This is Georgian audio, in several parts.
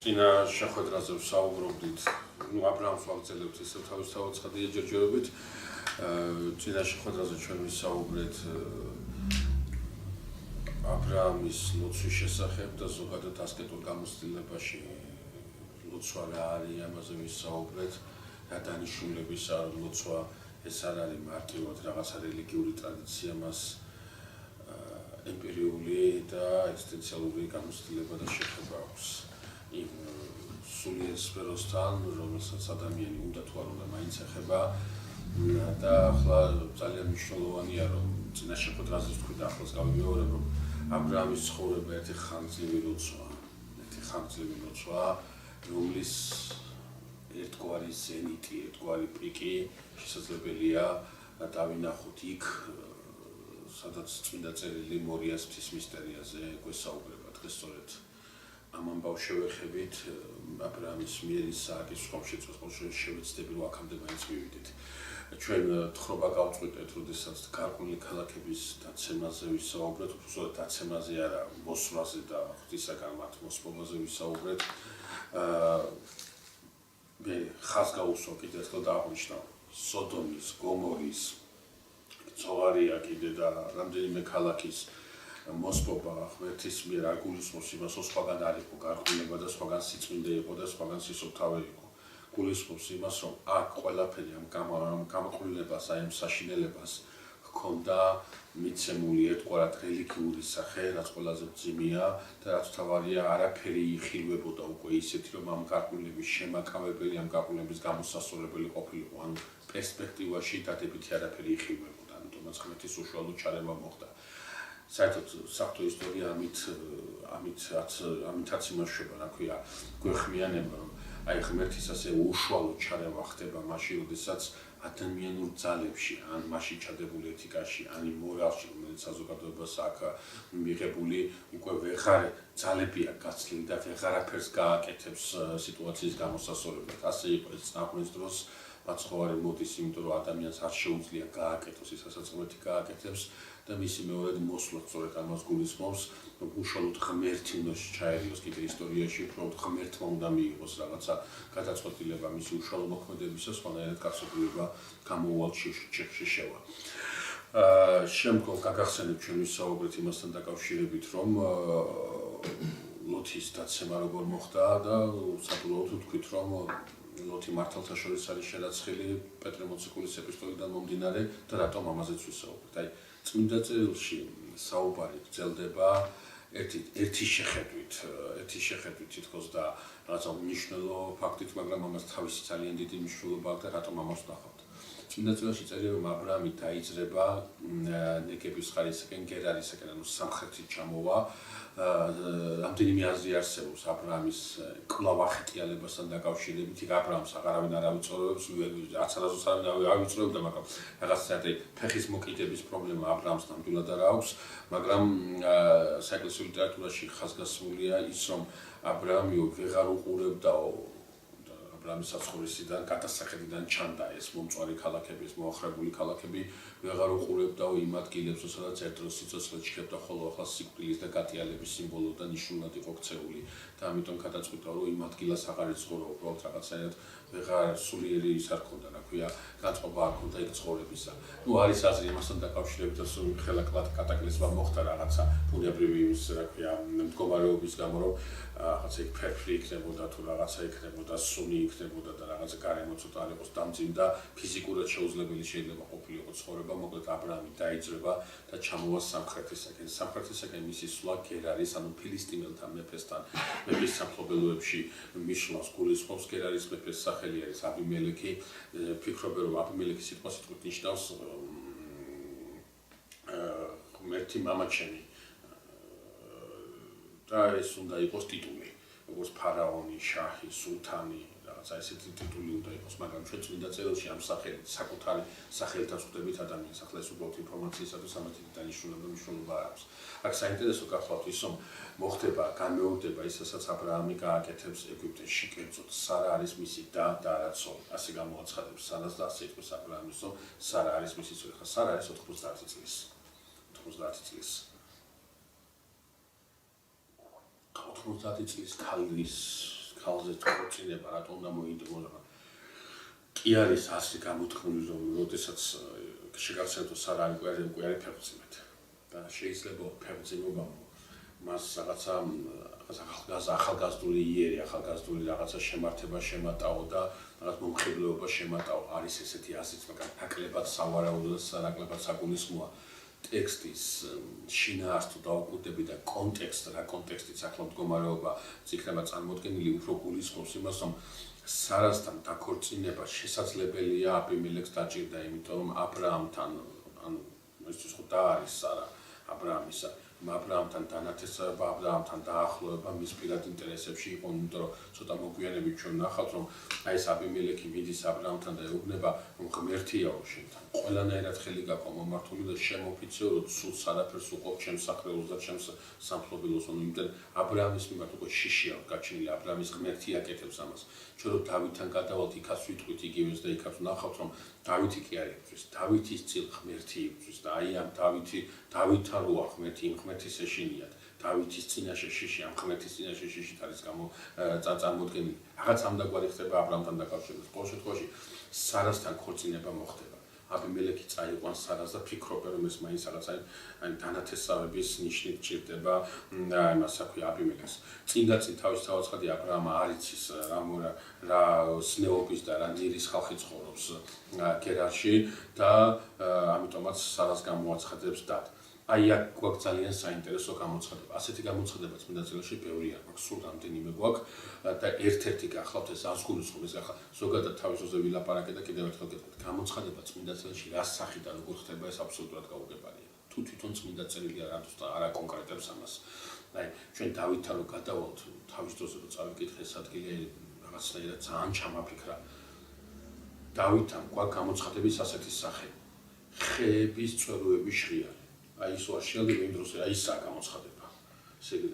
წინა შეხვედრაზე ვსაუბრობდით, აბრაამს ვაგრძელებთ ისევ თავისთავად ცხადია ჯერჯერობით. წინა შეხვედრაზე ჩვენ ვისაუბრეთ აბრაამის ლოცვის შესახებ და ზოგადად ასკეტურ გამოცდილებაში ლოცვა რა არის, ამაზე ვისაუბრეთ. რა დანიშნულების არის ლოცვა, ეს არ არის მარტივად რაღაცა რელიგიური ტრადიცია, მას ემპირიული და ეგზისტენციალური გამოცდილება და შეხება აქვს იმ სულიერ სფეროსთან, რომელსაც ადამიანი უნდა თუ არ უნდა მაინც ეხება და ახლა ძალიან მნიშვნელოვანია, რომ წინა შეხვედრაზე ვთქვი და ახლაც გავიმეორებ, რომ აბრაამის ცხოვრება ერთი ხანგრძლივი ლოცვა, რომლის ერთგვარი ზენიტი, ერთგვარი პიკი შესაძლებელია დავინახოთ იქ, სადაც წმინდა წერილი მორიას მთის მისტერიაზე გვესაუბრება. დღეს სწორედ ამ ამბავს შევეხებით, აბრაამის მიერ ისააკის ხომშეწოს შევეცდები, რომ აქამდე მაინც მივიდეთ. ჩვენ თხრობა გავწყვიტეთ, როდესაც გარკვეული ქალაქების დაცემაზე ვისაუბრეთ, უბრალოდ დაცემაზე არა, მოსვლაზე და ღვთისაგან მათ მოსპობაზე ვისაუბრეთ. მე ხაზს გავუსვა კიდე ერთხელ დააღვნიშნავ სოდომის, გომორის, ცოვარია კიდე და რამდენიმე ქალაქის მოსპობა ღმერთის მიერ არ გულისხმობს იმას, რომ სხვაგან არ იყო გარყვნილება და სხვაგან სიწმინდე იყო და სხვაგან სისუფთავე იყო. გულისხმობს იმას, რომ აქ ყველაფერი ამ გამაყრილებას, აი ამ საშინელებას ჰქონდა მიცემული ერთგვარად რელიგიური სახე, რაც ყველაზე მძიმეა და რაც თავარია, არაფერი იხილვებოდა უკვე ისეთი, რომ ამ გარყვნილების შემაკავებელი, ამ გარყვნილების გამოსასწორებელი ყოფილიყო, ანუ პერსპექტივაში დადებითი არაფერი იხილვებოდა, ამიტომაც ღმერთის უშუალო ჩარევა მოხდა. საერთოდ საღვთო ისტორია ამითაც იმაშება, რა ქვია, გვეხმიანება, რომ აი ღმერთის ასე უშუალო ჩარევა ხდება მაშინ, როდესაც ადამიანურ ძალებში, ან მასში ჩადებული ეთიკაში, ან იმ მორალში, რომელიც საზოგადოებას აქვს მიღებული, უკვე ვეღარ ძალებია გაცლილი და ვეღარაფერს გააკეთებს სიტუაციის გამოსასწორებლად. ასე იყო ეს წინააღმდეგ დროს, მაცხოვარი მოდის, იმიტომ რომ ადამიანს არ შეუძლია გააკეთოს ის, რასაც ღმერთი გააკეთებს და მისი მეორედ მოსვლა სწორედ ამას გულისხმობს, რომ უშუალოდ ღმერთი უნდა ჩაერიოს კიდე ისტორიაში, უბრალოდ ღმერთმა უნდა მიიღოს რაღაცა გადაწყვეტილება მისი უშუალო მოქმედებისას, სხვანაირად გასაგებია გამოუვალ შეშევა. შემდგომ გაგახსენებ ჩვენ ვისაუბრეთ იმასთან დაკავშირებით, რომ ლოთის დაცემა როგორ მოხდა და საბოლოოდ ვთქვით, რომ ლოთი მართალთა შორის არის შერაცხილი პეტრე მოციქულის ეპისტოლიდან მომდინარე და რატომ ამაზეც ვისაუბრეთ. აი წმინდა წერილში საუბარი გრძელდება ერთი შეხედვით თითქოს და რაღაცა მნიშვნელო ფაქტით, მაგრამ ამას თავისი ძალიან დიდი მნიშვნელობა აქვს და რატომ ამას ვნახავთ. წმინდა წერილში წერია, რომ აბრაამი დაიძრება ნეგების ხარისაკენ, გერარისაკენ, ანუ სამხრეთით ჩამოვა. რამდენიმე აზრი არსებობს აბრაამის კვლავ ახეტიალებასთან დაკავშირებით. იქ აბრაამს აღარავინ არ ავიწროებს, არც არასდროს არ ავიწროებდა, მაგრამ რაღაცა ფეხის მოკიდების პრობლემა აბრაამს ნამდვილად არ აქვს, მაგრამ საეკლესიო ლიტერატურაში ხაზგასმულია ის, რომ აბრაამი ვეღარ უყურებდაო აბრაამის საცხოვრისიდან, გადასახედიდან ჩანდა ეს მომწვარი ქალაქები, ეს მოახრებული ქალაქები, ვეღარ უყურებდაო იმ ადგილებს, სადაც ერთ დროს სიცოცხლე ჩქებდა, ხოლო ახლა სიკვდილის და გატიალების სიმბოლო და ნიშნულად იყო ქცეული და ამიტომ გადაწყვიტა, რომ იმ ადგილას აღარ იცხოვრა, უბრალოდ რაღაცაერად ვეღარ სულიერი ის არ ქონდა, რა ქვია, განწყობა არ ქონდა იქ ცხოვრებისა. ნუ არის აზრი იმასთან დაკავშირებით, რომ ხელა კატაკლიზმა მოხდა რაღაცა ბუნებრივი ის, რა ქვია, მდგომარეობის გამო, რომ რაღაცა იქ ფერფლი იქნებოდა თუ რაღაცა იქნებოდა, სუნი იქნებოდა და რაღაცა გარემო ცოტა არ იყოს დამძიმ და ფიზიკურად შეუძლებელი შეიძლება ყოფილიყო ცხოვრება, მოკლედ აბრაამი დაიძრება და ჩამოვა სამხრეთისაკენ. სამხრეთისაკენ მისი სვლა გერარის, ანუ ფილისტიმელთა მეფესთან, მეფის სამფლობელოებში მისვლას გულისხმობს. გერარის მეფეს სახელი არის აბიმელექი. ფიქრობენ, რომ აბიმელექი სიტყვასიტყვით ნიშნავს ღმერთი მამაჩემი. და ეს უნდა იყოს ტიტული, როგორც ფარაონი, შაჰი, სულთანი, რაღაცა ესეთი ტიტული უნდა იყოს, მაგრამ ჩვენ წმინდა წერილში ამ სახელით, საკუთარი სახელითაც ხვდებით ადამიანს, ახლა ეს უბრალოდ ინფორმაციისათვის ამას დიდი მნიშვნელობა არ აქვს. აქ საინტერესო გახლავთ ის, რომ მოხდება, განმეორდება ის, რასაც აბრაამი გააკეთებს ეგვიპტეში, კერძოდ სარა არის მისი და არა ცოლი. ასე გამოაცხადებს სარას და ასე იტყვის აბრაამის, რომ სარა არის მისი ცოლი. ხა სარა არის 90 წლის. 90 წლის. 90 წლის ქალის თავზე ქორწინება რატომ უნდა მოიდროს კი არის ასი გამოთქმული რომ როდესაც შეგახსენებთ სარალი კვერი ფერმწიმეთ და შეიძლება ფერმწიმობა მას რაღაცა ახალგაზრდული იერი ახალგაზრდული რაღაცა შემართება შემატაო და რაღაც მომხიბლეობა შემატაო არის ესეთი ასიც მაგრამ ნაკლებად სავარაუდო და ნაკლებად საგულისხმოა ტექსტის შინაარსთო დაუკვირდები და კონტექსტ რა კონტექსტიც ახლა მდგომარეობა იქნება წარმოდგენილი უფრო გულისხმობს იმას რომ სარასთან დაქორწინება შესაძლებელია აბიმელექს დაჭირდა იმიტომ რომ აბრაამთან ანუ ეს ხო და არის სარა აბრაამისა აბრაამთან დანათესება აბრაამთან დაახლოება მის პირად ინტერესებში იყო იმიტომ რომ ცოტა მოგვიანებით ჩვენ ნახავთ რომ აი ეს აბიმელექი მიდის აბრაამთან და ეუბნება რომ ღმერთიაო შენთან ყველანაირად ხელი გაყო მომართული და შემოფიცეო სულ არაფერს უყობ ჩემს საქმეულს და ჩემს სამფლობელოს ანუ იმიტომ აბრაამის მიმართ უკვე შიშია გაჩენილი აბრაამის ღმერთი აკეთებს ამას ჩვენ რომ დავითთან გადავალთ იქაც ვიტყვით იგივეს და იქაც ნახავთ რომ დავითი კი არ იბრძვის დავითის წილ ღმერთი იბრძვის და აი ამ დავითთან როა ღმერთი იმ ღმერთის ეშინიათ დავითის წინაშე შიში ამ ღმერთის წინაშე შიშით არის წარმოდგენილი რაღაც ამდაგვარი ხდება აბრაამთან დაკავშირებით ყოველ შემთხვევაში სარასთან ქორწინება მოხდება აბიმელექი წაიყვანს სარას და ფიქრობენ რომ ეს მაინც რაღაცა აი დანათესავების ნიშნით ჭირდება იმას საქვია აბიმელექს წინ თავის თავაცხადი აბრაამა არ იცის რა სნეობის და რა ნირის ხალხი ცხოვრობს გერარში და ამიტომაც სარას გამოაცხადებს დად აი აქ გვაქვს ძალიან საინტერესო გამოცხადება. ასეთი გამოცხადება წმინდა წერილში ბევრი არ მაქვს, სულ რამდენიმე გვაქვს და ერთ-ერთი გახლავთ ეს ასგულისხმის ახლა ზოგადად თავისოზე ვილაპარაკე და კიდევ ერთხელ გეტყვით. გამოცხადება წმინდა წერილში რა სახით და როგორ ხდება ეს აბსოლუტურად გაუგებარია. თუ თვითონ წმინდა წერილი არა კონკრეტებს ამას. აი ჩვენ დავითთან რო გადავალთ თავის დროზე რო წავიკითხე ეს ადგილი რაღაცნაირად ძალიან ჩამაფიქრა. დავითთან გვაქვს გამოცხადების ასეთი სახე. ხეების წვეროების შრია. აი ის ვაშიალდება იმ დროს აი ისაა გამოცხადება. ესე იგი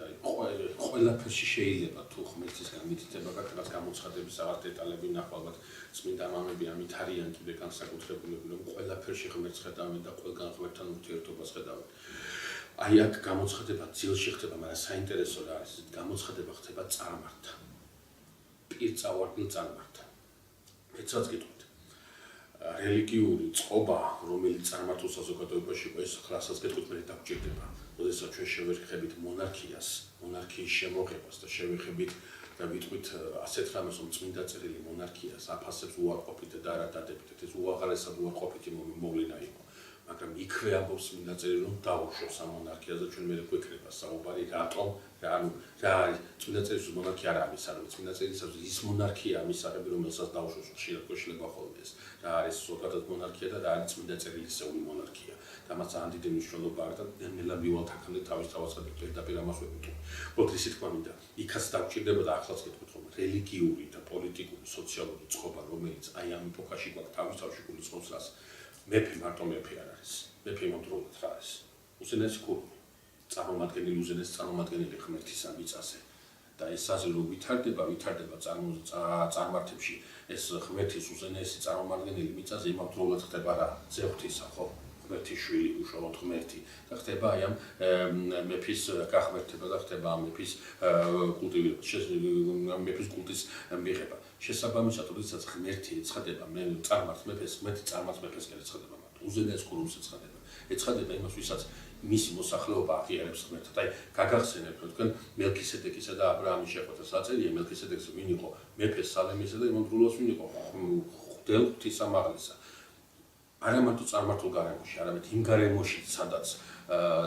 ყველაფერში შეიძლება თუ ღმერთისგან მითითება რაღაც გამოცხადების რაღაც დეტალები ნახვალთ წმინდა მამები ამით არიან კიდე განსაკუთრებულები რომ ყველაფერში ღმერთს ხედავენ და ყველგან ღმერთთან ურთიერთობას ხედავენ. აი აქ გამოცხადება ძილში ხდება, მაგრამ საინტერესო რა არის, გამოცხადება ხდება წარმართთან. პირწავარდილ წარმართთან. მეცაც გიტყვით. რელიგიური წყობა, რომელიც წარმართულ საზოგადოებაში იყო, ეს ხლასაც გეტყვით მე დაგჭირდება. როდესაც ჩვენ შევეხებით მონარქიას, მონარქიის შემოღებას და შევეხებით და ვიტყვით ასეთ რამეს, რომ წმინდა წერილი მონარქიას აფასებს უარყოფით და არა დადებით, ეს უაღრესად უარყოფითი მოვლენა იყო. მაგრამ იქვე ამბობს წმინდა წერილი, რომ დაუშვებს ამ მონარქიას და ჩვენ მე გვექნება საუბარი რატომ რა არის წმინდა წერილში მონარქია არ არის, არა წმინდა წერილში ის მონარქია მისაღები, რომელსაც დაუშვებს ხშირად გვეშლება ხოლმე ეს. რა არის ზოგადად მონარქია და რა არის წმინდა წერილისეული მონარქია. და მას ძალიან დიდი მნიშვნელობა აქვს და ნელა მივალთ აქამდე თავის თავაცხადებს პირდაპირ ამას ვეუბნები. მოკლედ ისე თქვა მინდა, იქაც დაგჭირდება და ახლაც გეტყვით რომ რელიგიური და პოლიტიკური, სოციალური წყობა, რომელიც აი ამ ეპოქაში გვაქვს თავის თავში გულისხმობს რას მეფე მარტო მეფე არ არის. მეფე იმავდროულად რა არის? უზენაესი ქურუმი. წარმომადგენელი უზენაესი წარმომადგენელი ღმერთისა მიწაზე. და ეს ასე რომ ვითარდება წარმართებში ეს ღმერთის უზენაესი წარმომადგენელი მიწაზე იმავდროულად ხდება რა? ძეღვთისა ხო? ღმერთის შვილი, უშუალოდ ღმერთი და ხდება აი ამ მეფის გახმერთება და ხდება ამ მეფის კულტის მიღება. შესაბამისად, როდესაც ღმერთი ეცხადება წარმართ მეფეს, ღმერთი წარმართ მეფეს კი ეცხადება, მაგრამ უზენაეს ქურუმს ეცხადება. ეცხადება იმას, ვისაც მისი მოსახლეობა აღიარებს ღმერთად. აი, გაგახსენებთ, რომ თქვენ მელქისედეკისა და აბრაამის შეხვედრას აწერია, მელქისედეკს ვინ იყო? მეფე სალემისა და იმავდროულად ვინ იყო? ხდელ ღვთისამაღლისა. არა მარტო წარმართულ გარემოში, არამედ იმ გარემოში, სადაც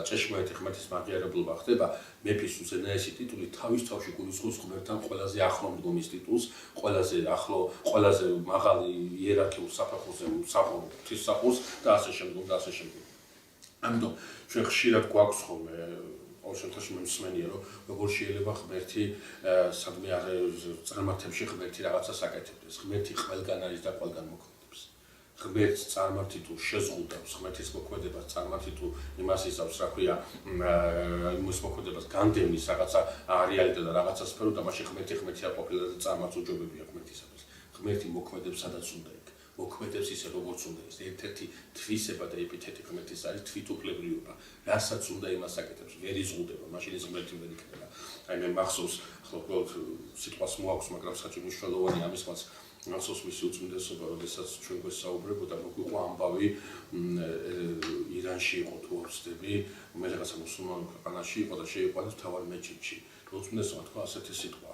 ჭეშმარიტი ღმერთის მაღიარებლობა ხდება, მეფის უზენაესი ტიტული თავის თავში გულისხმობს ღმერთთან ყველაზე ახლო მდგომის ტიტულს, ყველაზე ახლო, ყველაზე მაღალი იერარქიულ საფეხურზე ღვთისმსახურს და ასე შემდეგ და ასე შემდეგ. ამიტომ ჩვენ ხშირად გვაქვს ხოლმე ყოველ შემთხვევაში მსმენია რომ როგორ შეიძლება ღმერთი სადმე არ წარმართებში ღმერთი რაღაცას აკეთებდეს. ღმერთი ყველგან არის და ყველგან მოქმედებს. ღმერთს წარმართი თუ შეზღუდავს, ღმერთის მოქმედებას წარმართი თუ იმას ისავს, რა ქვია, იმის მოქმედებას განდევნის რაღაცა რეალიტეტა და რაღაცა სფერო და მაშინ ღმერთი არ ყოფილა და წარმართს უჯობებია ღმერთისათვის. ღმერთი მოქმედებს სადაც უნდა იქ. მოქმედებს ისე როგორც უნდა ის. ერთ-ერთი თვისება და ეპითეტი ღმერთის არის თვითუფლებრიობა. რასაც უნდა იმას აკეთებს, ვერ იზღუდება, მაშინ ის ღმერთი ვერ იქნება. აი მე მახსოვს, ახლა უბრალოდ სიტყვას მოაქვს, მაგრამ საჭირო მნიშვნელოვანი ამისმაც მახსოვს მისი უწმინდესობა, როდესაც ჩვენ გვესაუბრებოდა, მოგვიყვა ამბავი ირანში იყო თუ არ ვცდები, მე რაღაცა მუსულმან ქვეყანაში იყო და შეიყვანეს მთავარ მეჩეთში. უწმინდესობა თქვა ასეთი სიტყვა.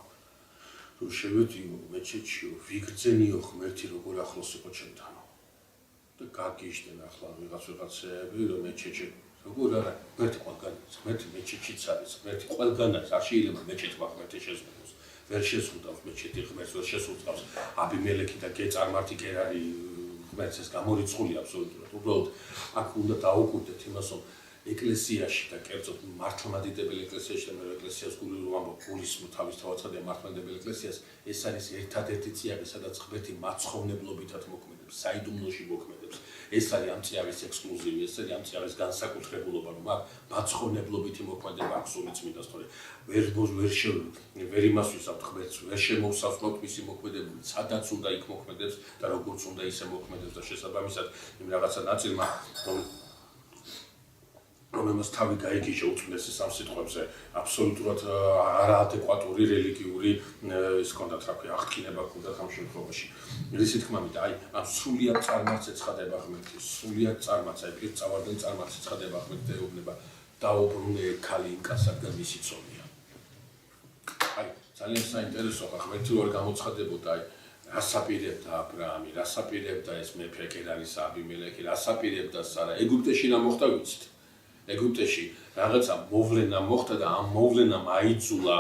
რომ შევედიო მეჩეთში, ვიგრძენიო ღმერთი როგორ ახლოს იყო ჩემთანო. და გაგიჟდნენ ახლა ვიღაცები, რომ მეჩეთში როგორ არა, ღმერთი ყველგან არის, ღმერთი მეჩეთშიც არის, ღმერთი ყველგან არის, არ შეიძლება მეჩეთმა ღმერთი შეზღუდოს. ვერ შეზღუდავს მეჩეთი ღმერთს, ვერ შეზღუდავს აბიმელექი და გეწარმართი გერარი ღმერთს ეს გამორიცხული აბსოლუტურად. უბრალოდ აქ უნდა დაუკვირდეთ იმას, რომ ეკლესიაში და კერძოდ მართლმადიდებელი ეკლესიაში და მე ეკლესიას გული რომ ამბობ გულისმო თავისთავად ცხადია მართლმადიდებელი ეკლესიას ეს არის ერთადერთი წიაღი სადაც ღმერთი მაცხოვნებლობითად მოქმედებს, საიდუმლოში მოქმედებს. ეს არის ამ წიაღის ექსკლუზივი, ეს არის ამ წიაღის განსაკუთრებულობა, რომ აქ მაცხოვნებლობითი მოქმედება აქვს სული წმინდას, თორე ვერ იმას ვისავთ ღმერთს, ვერ შემოვსავთ მისი მოქმედებული, სადაც უნდა იქ მოქმედებს და როგორც უნდა ისე მოქმედებს და შესაბამისად იმ რაღაცა ნაწილმა რომელმაც თავი გაიგიჟა უწმინდესის ამ სიტყვებზე აბსოლუტურად არაადეკვატური რელიგიური ის ჰქონდათ, რა ქვია, აღთქმება ჰქონდათ ამ შემთხვევაში. რისი თქმა მინდა, აი ამ სრულიად წარმართს ეცხადება ღმერთი, სრულიად წარმართს, აი პირწავარდენ წარმართს ეცხადება ღმერთი და ეუბნება დაუბრუნე ქალი ინკასად და მისი ცოლია. აი ძალიან საინტერესოა, ღმერთი როგორ გამოცხადებოდა, აი რას აპირებდა აბრაამი, რას აპირებდა ეს მეფე გერარის აბიმელექი, რას აპირებდა სარა. ეგვიპტეში რა მოხდა ვიცით? ეგვიპტეში რაღაცა მოვლენა მოხდა და ამ მოვლენამ აიძულა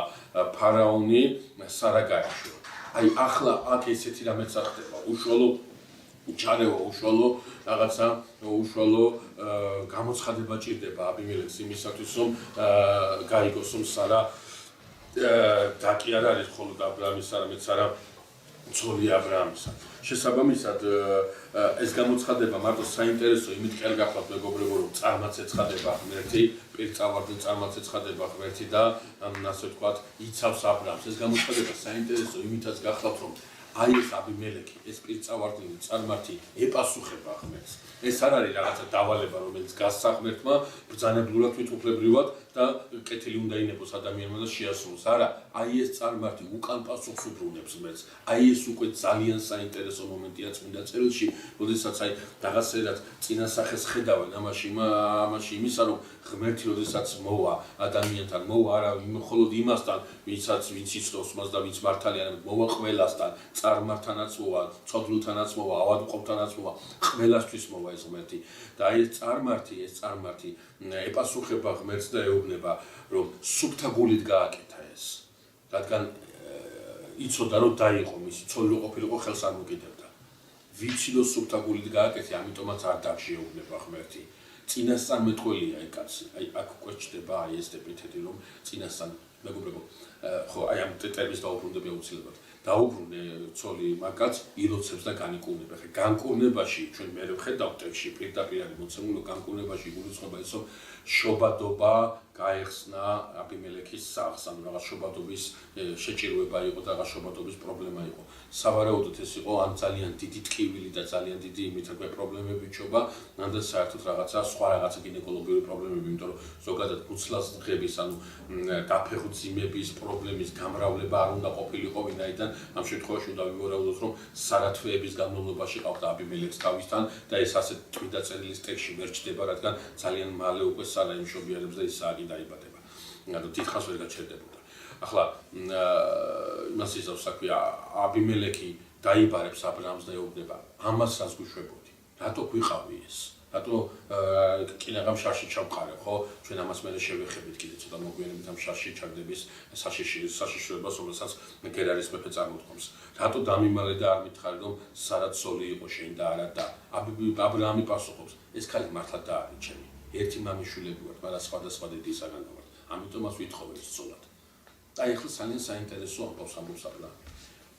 ფარაონი სარა გაეშვა. აი ახლა აქ ესეთი რამეც არ ხდება. უშუალო ჯარევა, უშუალო რაღაცა, უშუალო გამოცხადება ჭირდება აბიმელექს იმისათვის, რომ გაიგოს, რომ სარა და კი არ არის მხოლოდ აბრაამის, არამედ სარა ცოლი აბრაამისა. შესაბამისად ეს გამოცხადება მარტო საინტერესო იმით კი არ გახლავთ მეგობრებო, რომ წარმაც ეცხადება ღმერთი, პირწავარდენ წარმაც ეცხადება ღმერთი და ასე ვთქვათ, იცავს აბრაამს. ეს გამოცხადება საინტერესო იმითაც გახლავთ, რომ აი ეს აბიმელექი, ეს პირწავარდენი წარმართი ეპასუხება ღმერთს. ეს არ არის რაღაცა დავალება, რომელიც გასცა ღმერთმა ბრძანებლურად თვითუფლებრივად და კეთილი უნდა ინებოს ადამიანმა და შეასრულოს. არა, აი ეს წარმართი უკან პასუხს უბრუნებს ღმერთს. აი ეს უკვე ძალიან საინტერესო მომენტია წმინდა წერილში, როდესაც აი რაღაცერად წინასახეს ხედავენ ამაში იმისა, რომ ღმერთი როდესაც მოვა ადამიანთან, მოვა არა მხოლოდ იმასთან, ვინც იცნობს მას და ვინც მართალია, არამედ მოვა ყველასთან, წარმართთანაც მოვა, ცოდვილთანაც მოვა, ავადმყოფთანაც მოვა, ყველასთვის მოვა ეს ღმერთი. და აი ეს წარმართი ეპასუხება ღმერთს და ეუბნება, რომ სუფთა გულით გააკეთა ეს. რადგან იცოდა, რომ დაიყო მისი ცოლი ყოფილიყო, ხელს არ მოკიდებდა. ვიცი რომ სუფთა გულით გააკეთე, ამიტომაც არ დაგშეუბნება ღმერთი. წინასწარმეტყველია აი კაცი. აი აქ უკვე ჩდება აი ეს ეპითეტი, რომ წინასწარ მეგობრებო, ხო, აი ამ ტერმინს დაუბრუნდები აუცილებლად. დაუბრუნე ცოლი მაკაც ილოცებს და განიკურნება. ხე განკურნებაში ჩვენ მე ვხედავთ ტექსტში პირდაპირ არის მოცემული, განკურნებაში გულისხმობა ის, რომ შობადობა გაეხსნა აბიმელექის სახლს, ანუ რაღაც შობადობის შეჭირვება იყო და რაღაც შობადობის პრობლემა იყო. სავარაუდოდ ეს იყო ან ძალიან დიდი ტკივილი და ძალიან დიდი იმით რა პრობლემები ჩობა, ან და საერთოდ რაღაცა სხვა რაღაცა გინეკოლოგიური პრობლემები, იმიტომ რომ ზოგადად მუცლას დღების, ანუ დაფეხმძიმების პრობლემის გამრავლება არ უნდა ყოფილიყო, ვინაიდან ამ შემთხვევაში უნდა ვივარაუდოთ, რომ სარათვეების განმავლობაში ყავდა აბიმელექს თავისთან და ეს ასე წმინდა წერილის ტექსტში ვერ ჩდება, რადგან ძალიან მალე უკვე სარა იმშობიარებს და ისააკი დაიბადება. ანუ დიდხანს ვერ გაჩერდებოდა. ახლა იმას იზავს საქმე, აბიმელექი დაიბარებს აბრაამს და ეუბნება, ამას რას გვიშვებოდი? რატო გვიყავი ეს? რატო კინაღამ შარში ჩავყარე, ხო? ჩვენ ამას მერე შევეხებით კიდე ცოტა მოგვიანებით ამ შარში ჩაგდების საშიშროებას, რომელსაც გერარის მეფე წარმოთქვამს. რატო დამიმალე და არ მითხარი, რომ სარა ცოლი იყო შენ და არა და აბრაამი პასუხობს, ეს ქალი მართლა და არის ჩემი. ერთი მამიშვილები ვართ, მაგრამ სხვადასხვა დედისაგან ვართ. ამიტომაც ვითხოვე ის ცოლად. აი ახლა ძალიან საინტერესო ამბავს ამბობს აბრაამი.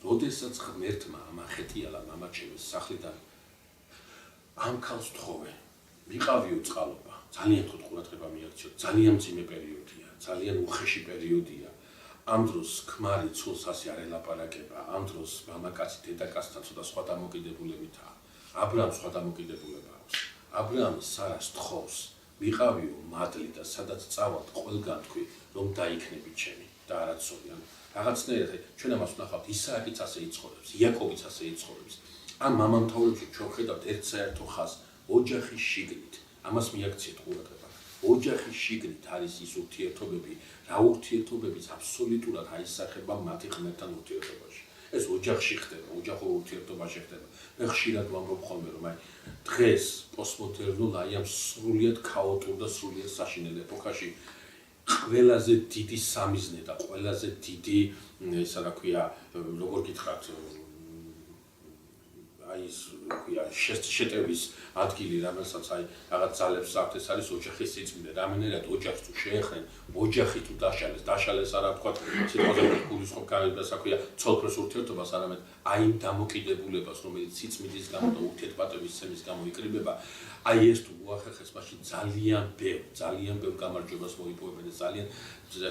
როდესაც ღმერთმა ამახეთიალა მამაჩემის სახლიდან ამ ქალს თხოვე, მიყავიო წყალობა, ძალიან თქო ყურადღება მიაქციო, ძალიან მძიმე პერიოდია, ძალიან უხეში პერიოდია. ამ დროს ქმარი ცოლს ასე არ ელაპარაკება, ამ დროს მამაკაცი დედაკაცთან ცოტა სხვა დამოკიდებულებითაა. აბრაამს სხვა დამოკიდებულება აქვს. აბრაამი სარას თხოვს, მიყავიო მადლი და სადაც წავალ ყველგან თქვი, რომ დაიქნები ჩემი და არაცორი. რაღაცნაირად ჩვენ ამას ვნახავთ, ისააკიც ასე იცხოვრებს, იაკობიც ასე იცხოვრებს. ამ მამამთავრებში ჩვენ ხედავთ ერთ საერთო ხაზს, ოჯახის შიგნით. ამას მიაქციეთ ყურადღება. ოჯახის შიგნით არის ის ურთიერთობები, რა ურთიერთობებიც აბსოლუტურად აისახება მათი ღმერთთან ურთიერთობაში. ეს ოჯახში ხდება, ოჯახურ ურთიერთობაში ხდება. მე ხშირად ვამბობ ხოლმე, რომ დღეს პოსტმოდერნულ ამ სრულიად ქაოტურ და სრულიად საშინელ ეპოქაში ყველაზე დიდი სამიზნე და ყველაზე დიდი, ისა რა ქვია, როგორ გითხრათ, ის ქვია შეტევის ადგილი, რომელსაც რაღაც ძალებს აქვს, ეს არის ოჯახის სიწმინდე. რამენერად ოჯახს თუ შეეხნენ, ოჯახი თუ დაშალეს არა თქვა სიტყვაზე გულისხმობ განებას აქვია ცოლ-ქმრის ურთიერთობას, არამედ იმ დამოკიდებულებას, რომელიც სიწმინდის გამო და ურთიერთპატევის ცემის გამო იკრიბება, ეს თუ მოახერხეს, მაშინ ძალიან ბევრ გამარჯვებას მოიპოვებენ და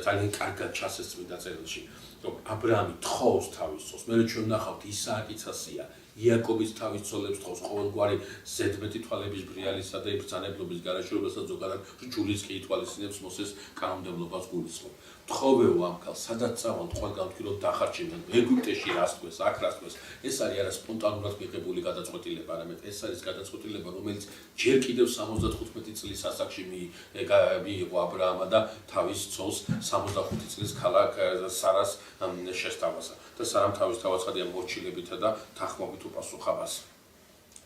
ძალიან კარგად ჩასეს წმინდა წერილში, რომ აბრაამი თხოვს თავის ცოლს. მე ჩვენ ვნახავთ ისააკიც ასეა. იაკობის თავის ცოლებს თხოვს ყოველგვარი ზედმეტი თვალების ბრიალისა და იბრძანებლობის გარეშე, რომელსაც ზოგადად რჯულიც კი ითვალისწინებს მოსეს კანონმდებლობას გულისხმობ. თხოვეო ამ ქალს, სადაც წავალ, ყველგან თქვი, რომ დახარჯებიან, ეგვიპტეში რას თქვეს, აქ რას თქვეს. ეს არის არა სპონტანურად მიღებული გადაწყვეტილება, არამედ ეს არის გადაწყვეტილება, რომელიც ჯერ კიდევ 75 წლის ასაკში მიიღო აბრაამა და თავის ცოლს 65 წლის ქალაქ სარას შესთავაზა. და სარამ თავის თავაცხადია მორჩილებითა და თანხმობით უპასუხა მას.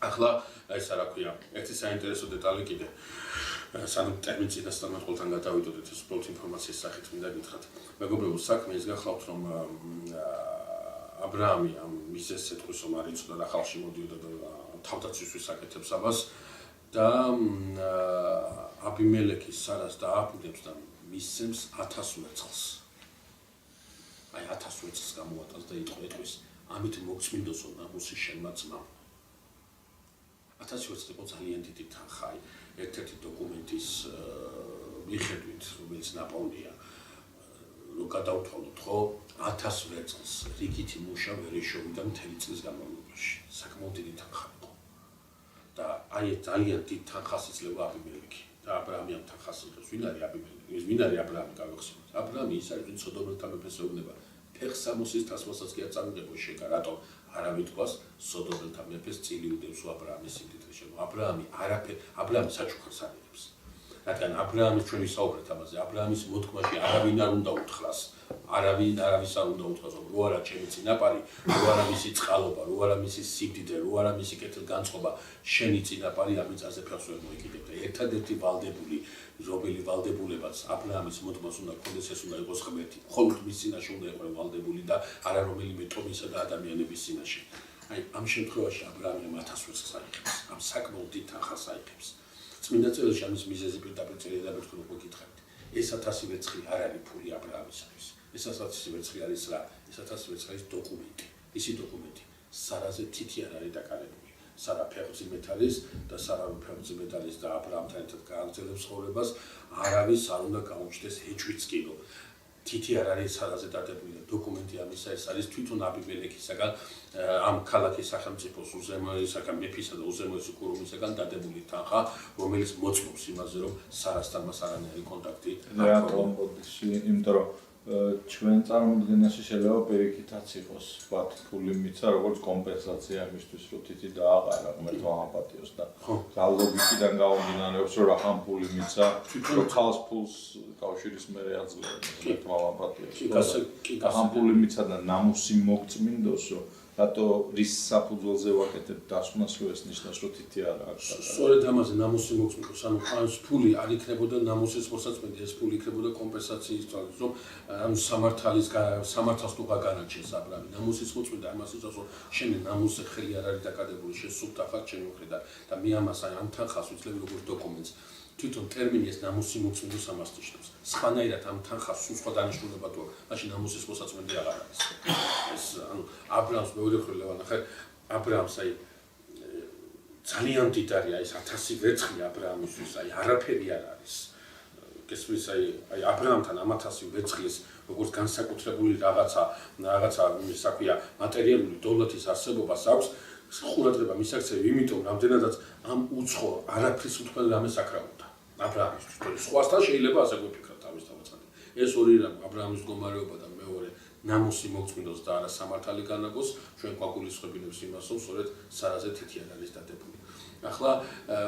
ახლა ესა რა ქვია, ერთი საინტერესო დეტალი კიდე. სანამ ტერმინს წინასწარმეტყველთან გადავიდოდეთ, ეს უბრალოდ ინფორმაციის სახით მინდა გითხრათ. მეგობრებო, საქმე ის გახლავთ, რომ აბრაამი ამ მიზეზს ეთქვის, რომ არ იცოდა და ხალხში მოდიოდა და თავდაცვისთვის აკეთებს ამას და აბიმელექი სარას დააბრუნებს და მისცემს 1000 ვერცხლს. 1000 ვერცხლს გამოატანს და იტყვის, ამით მოგწმინდოსო ნამუსი შენმა ძმამ. 1000 ვერცხლი იყო ძალიან დიდი თანხა, ერთ-ერთი დოკუმენტის მიხედვით, რომელიც ნაპოვნია, რომ გადავთვალოთ, ხო, 1000 ვერცხლს რიგითი მუშა ვერ ეშოვიდა მთელი წლის განმავლობაში. საკმაოდ დიდი თანხა იყო. და ძალიან დიდ თანხას იძლევა აბიმელექი. და აბრაამი ამ თანხას იღებს. ვინ არის აბიმელექი? ვინ არის აბრაამი? გავიხსენოთ. აბრაამი ის არის, ვინც სოდომელთა მეფეს ეუბნება. ფეხსამოსის თასმასაც კი არ წამიგებო შეკა, რატომ? არავით გვას სოდომელთა მეფეს წილი უდევს აბრაამის სიმდიდრეში. აბრაამი საჩუქარს არიღებს. რადგან აბრაამის ჩვენ ვისაუბრეთ ამაზე, აბრაამის მოთქმაში არავინ არ უნდა უთხრას. არავის არ უნდა უთხრას, რომ რო არა ჩემი წინაპარი, რო არა მისი წყალობა, რო არა მისი სიმდიდრე, რო არა მისი კეთილგანწყობა, შენი წინაპარი ამ მიწაზე ფეხს ვერ მოიკიდებდა. ერთადერთი ვალდებული, რომელი ვალდებულებაც აბრაამის მოთქმას უნდა ჰქონდეს, ეს უნდა იყოს ღმერთი. მხოლოდ მის წინაშე უნდა იყო ვალდებული და არა რომელიმე ტომისა და ადამიანების წინაშე. ამ შემთხვევაში აბრაამი 1000 ვერცხლს აიღებს, ამ საკმაოდ დიდ თანხას აიღებს. წმინდა წერილში ამის მიზეზი პირდაპირ წერილადაბერ თქვენ უკვე გითხარით. ეს 1000 ვერცხლი არ არის ფული აბრაამისათვის. ეს 1000 ვერცხლი არის რა? ეს 1000 ვერცხლი არის დოკუმენტი. ისი დოკუმენტი. სარაზე თითი არ არის დაკარებული. სარა ფეხმძიმეთ არის და სარა ფეხმძიმეთ არის და აბრაამთან ერთად გააგრძელებს ცხოვრებას. არავის არ უნდა გაუჩნდეს ეჭვიც კი, რომ თითი არ არის სარაზე დადებული და დოკუმენტი ამისა ეს არის თვითონ აბიმელექისაგან ამ ქალაქის სახელმწიფოს უზემოესაგან მეფისა და უზემოესი კურუმისაგან დადებული თანხა, რომელიც მოწმობს იმაზე, რომ სარასთან მას არანაირი კონტაქტი რატომ ბოდიში, იმიტომ რომ ჩვენ წარმოდგენაში შეიძლება პირიქითაც იყოს, ვთქვათ, ფული მიცა, როგორც კომპენსაცია იმისთვის, რომ თითი დააყარა ღმერთმა ამაპატიოს და ლოგიკიდან გამომდინარეობს, რომ რახან ფული მიცა, რომ ხალხს ფულს კავშირის მერე აძლევს ღმერთმა ამაპატიოს. რახან ფული მიცა და ნამუსი მოგწმინდოსო, რატო რის საფუძველზე ვაკეთებ დასკვნას, რომ ეს ნიშნავს, რომ თითი არ აქვს. სწორედ ამაზე ნამუსი მოგწმინდოს, ანუ ეს ფული არ იქნებოდა ნამუსის მოსაწმენდი, ეს ფული იქნებოდა კომპენსაციის თვალის, რომ ანუ სამართალს თუ გაგანაჩენს აბრაამი. ნამუსის მოწმინდა ამას იწვევს, რომ შენი ნამუსზე ხელი არ არის დაკადებული, შენ სულთა ხარ ჩემი მხრიდან და მე ამას ამ თანხას ვიძლევ როგორც დოკუმენტს. თვითონ ტერმინი ეს ნამუსი მოგწმინდოს ამას ნიშნავს. სხვანაირად ამ თანხას სულ სხვა დანიშნულება თუ აქვს, მაშინ ნამუსის მოსაწმენდი აღარ არის. ეს ანუ აბრაამს მეორე მხრივ ვანახე, აბრაამს ძალიან დიდარია ეს 1000 ვერცხლი აბრაამისთვის, არაფერი არ არის. გესმის, აბრაამთან ამ 1000 ვერცხლის როგორც განსაკუთრებული რაღაცა, ისე ქვია, მატერიალური დოლათის არსებობას აქვს ყურადღება მისაქცევი, იმიტომ რამდენადაც ამ უცხო არაფრის უთქმელ რამეს აკრავდა აბრაამისთვის. სხვასთან შეიძლება ასე გვიფიქროთ თავის თავაცხადე. ეს ორი რამ აბრაამის მდგომარეობა და მეორე ნამუსი მოგწმინდოს და არა სამართალი განაგოს ჩვენ გვაგულისხმებინებს იმას, რომ სწორედ სარაზე თითი არ არის დადებული. ახლა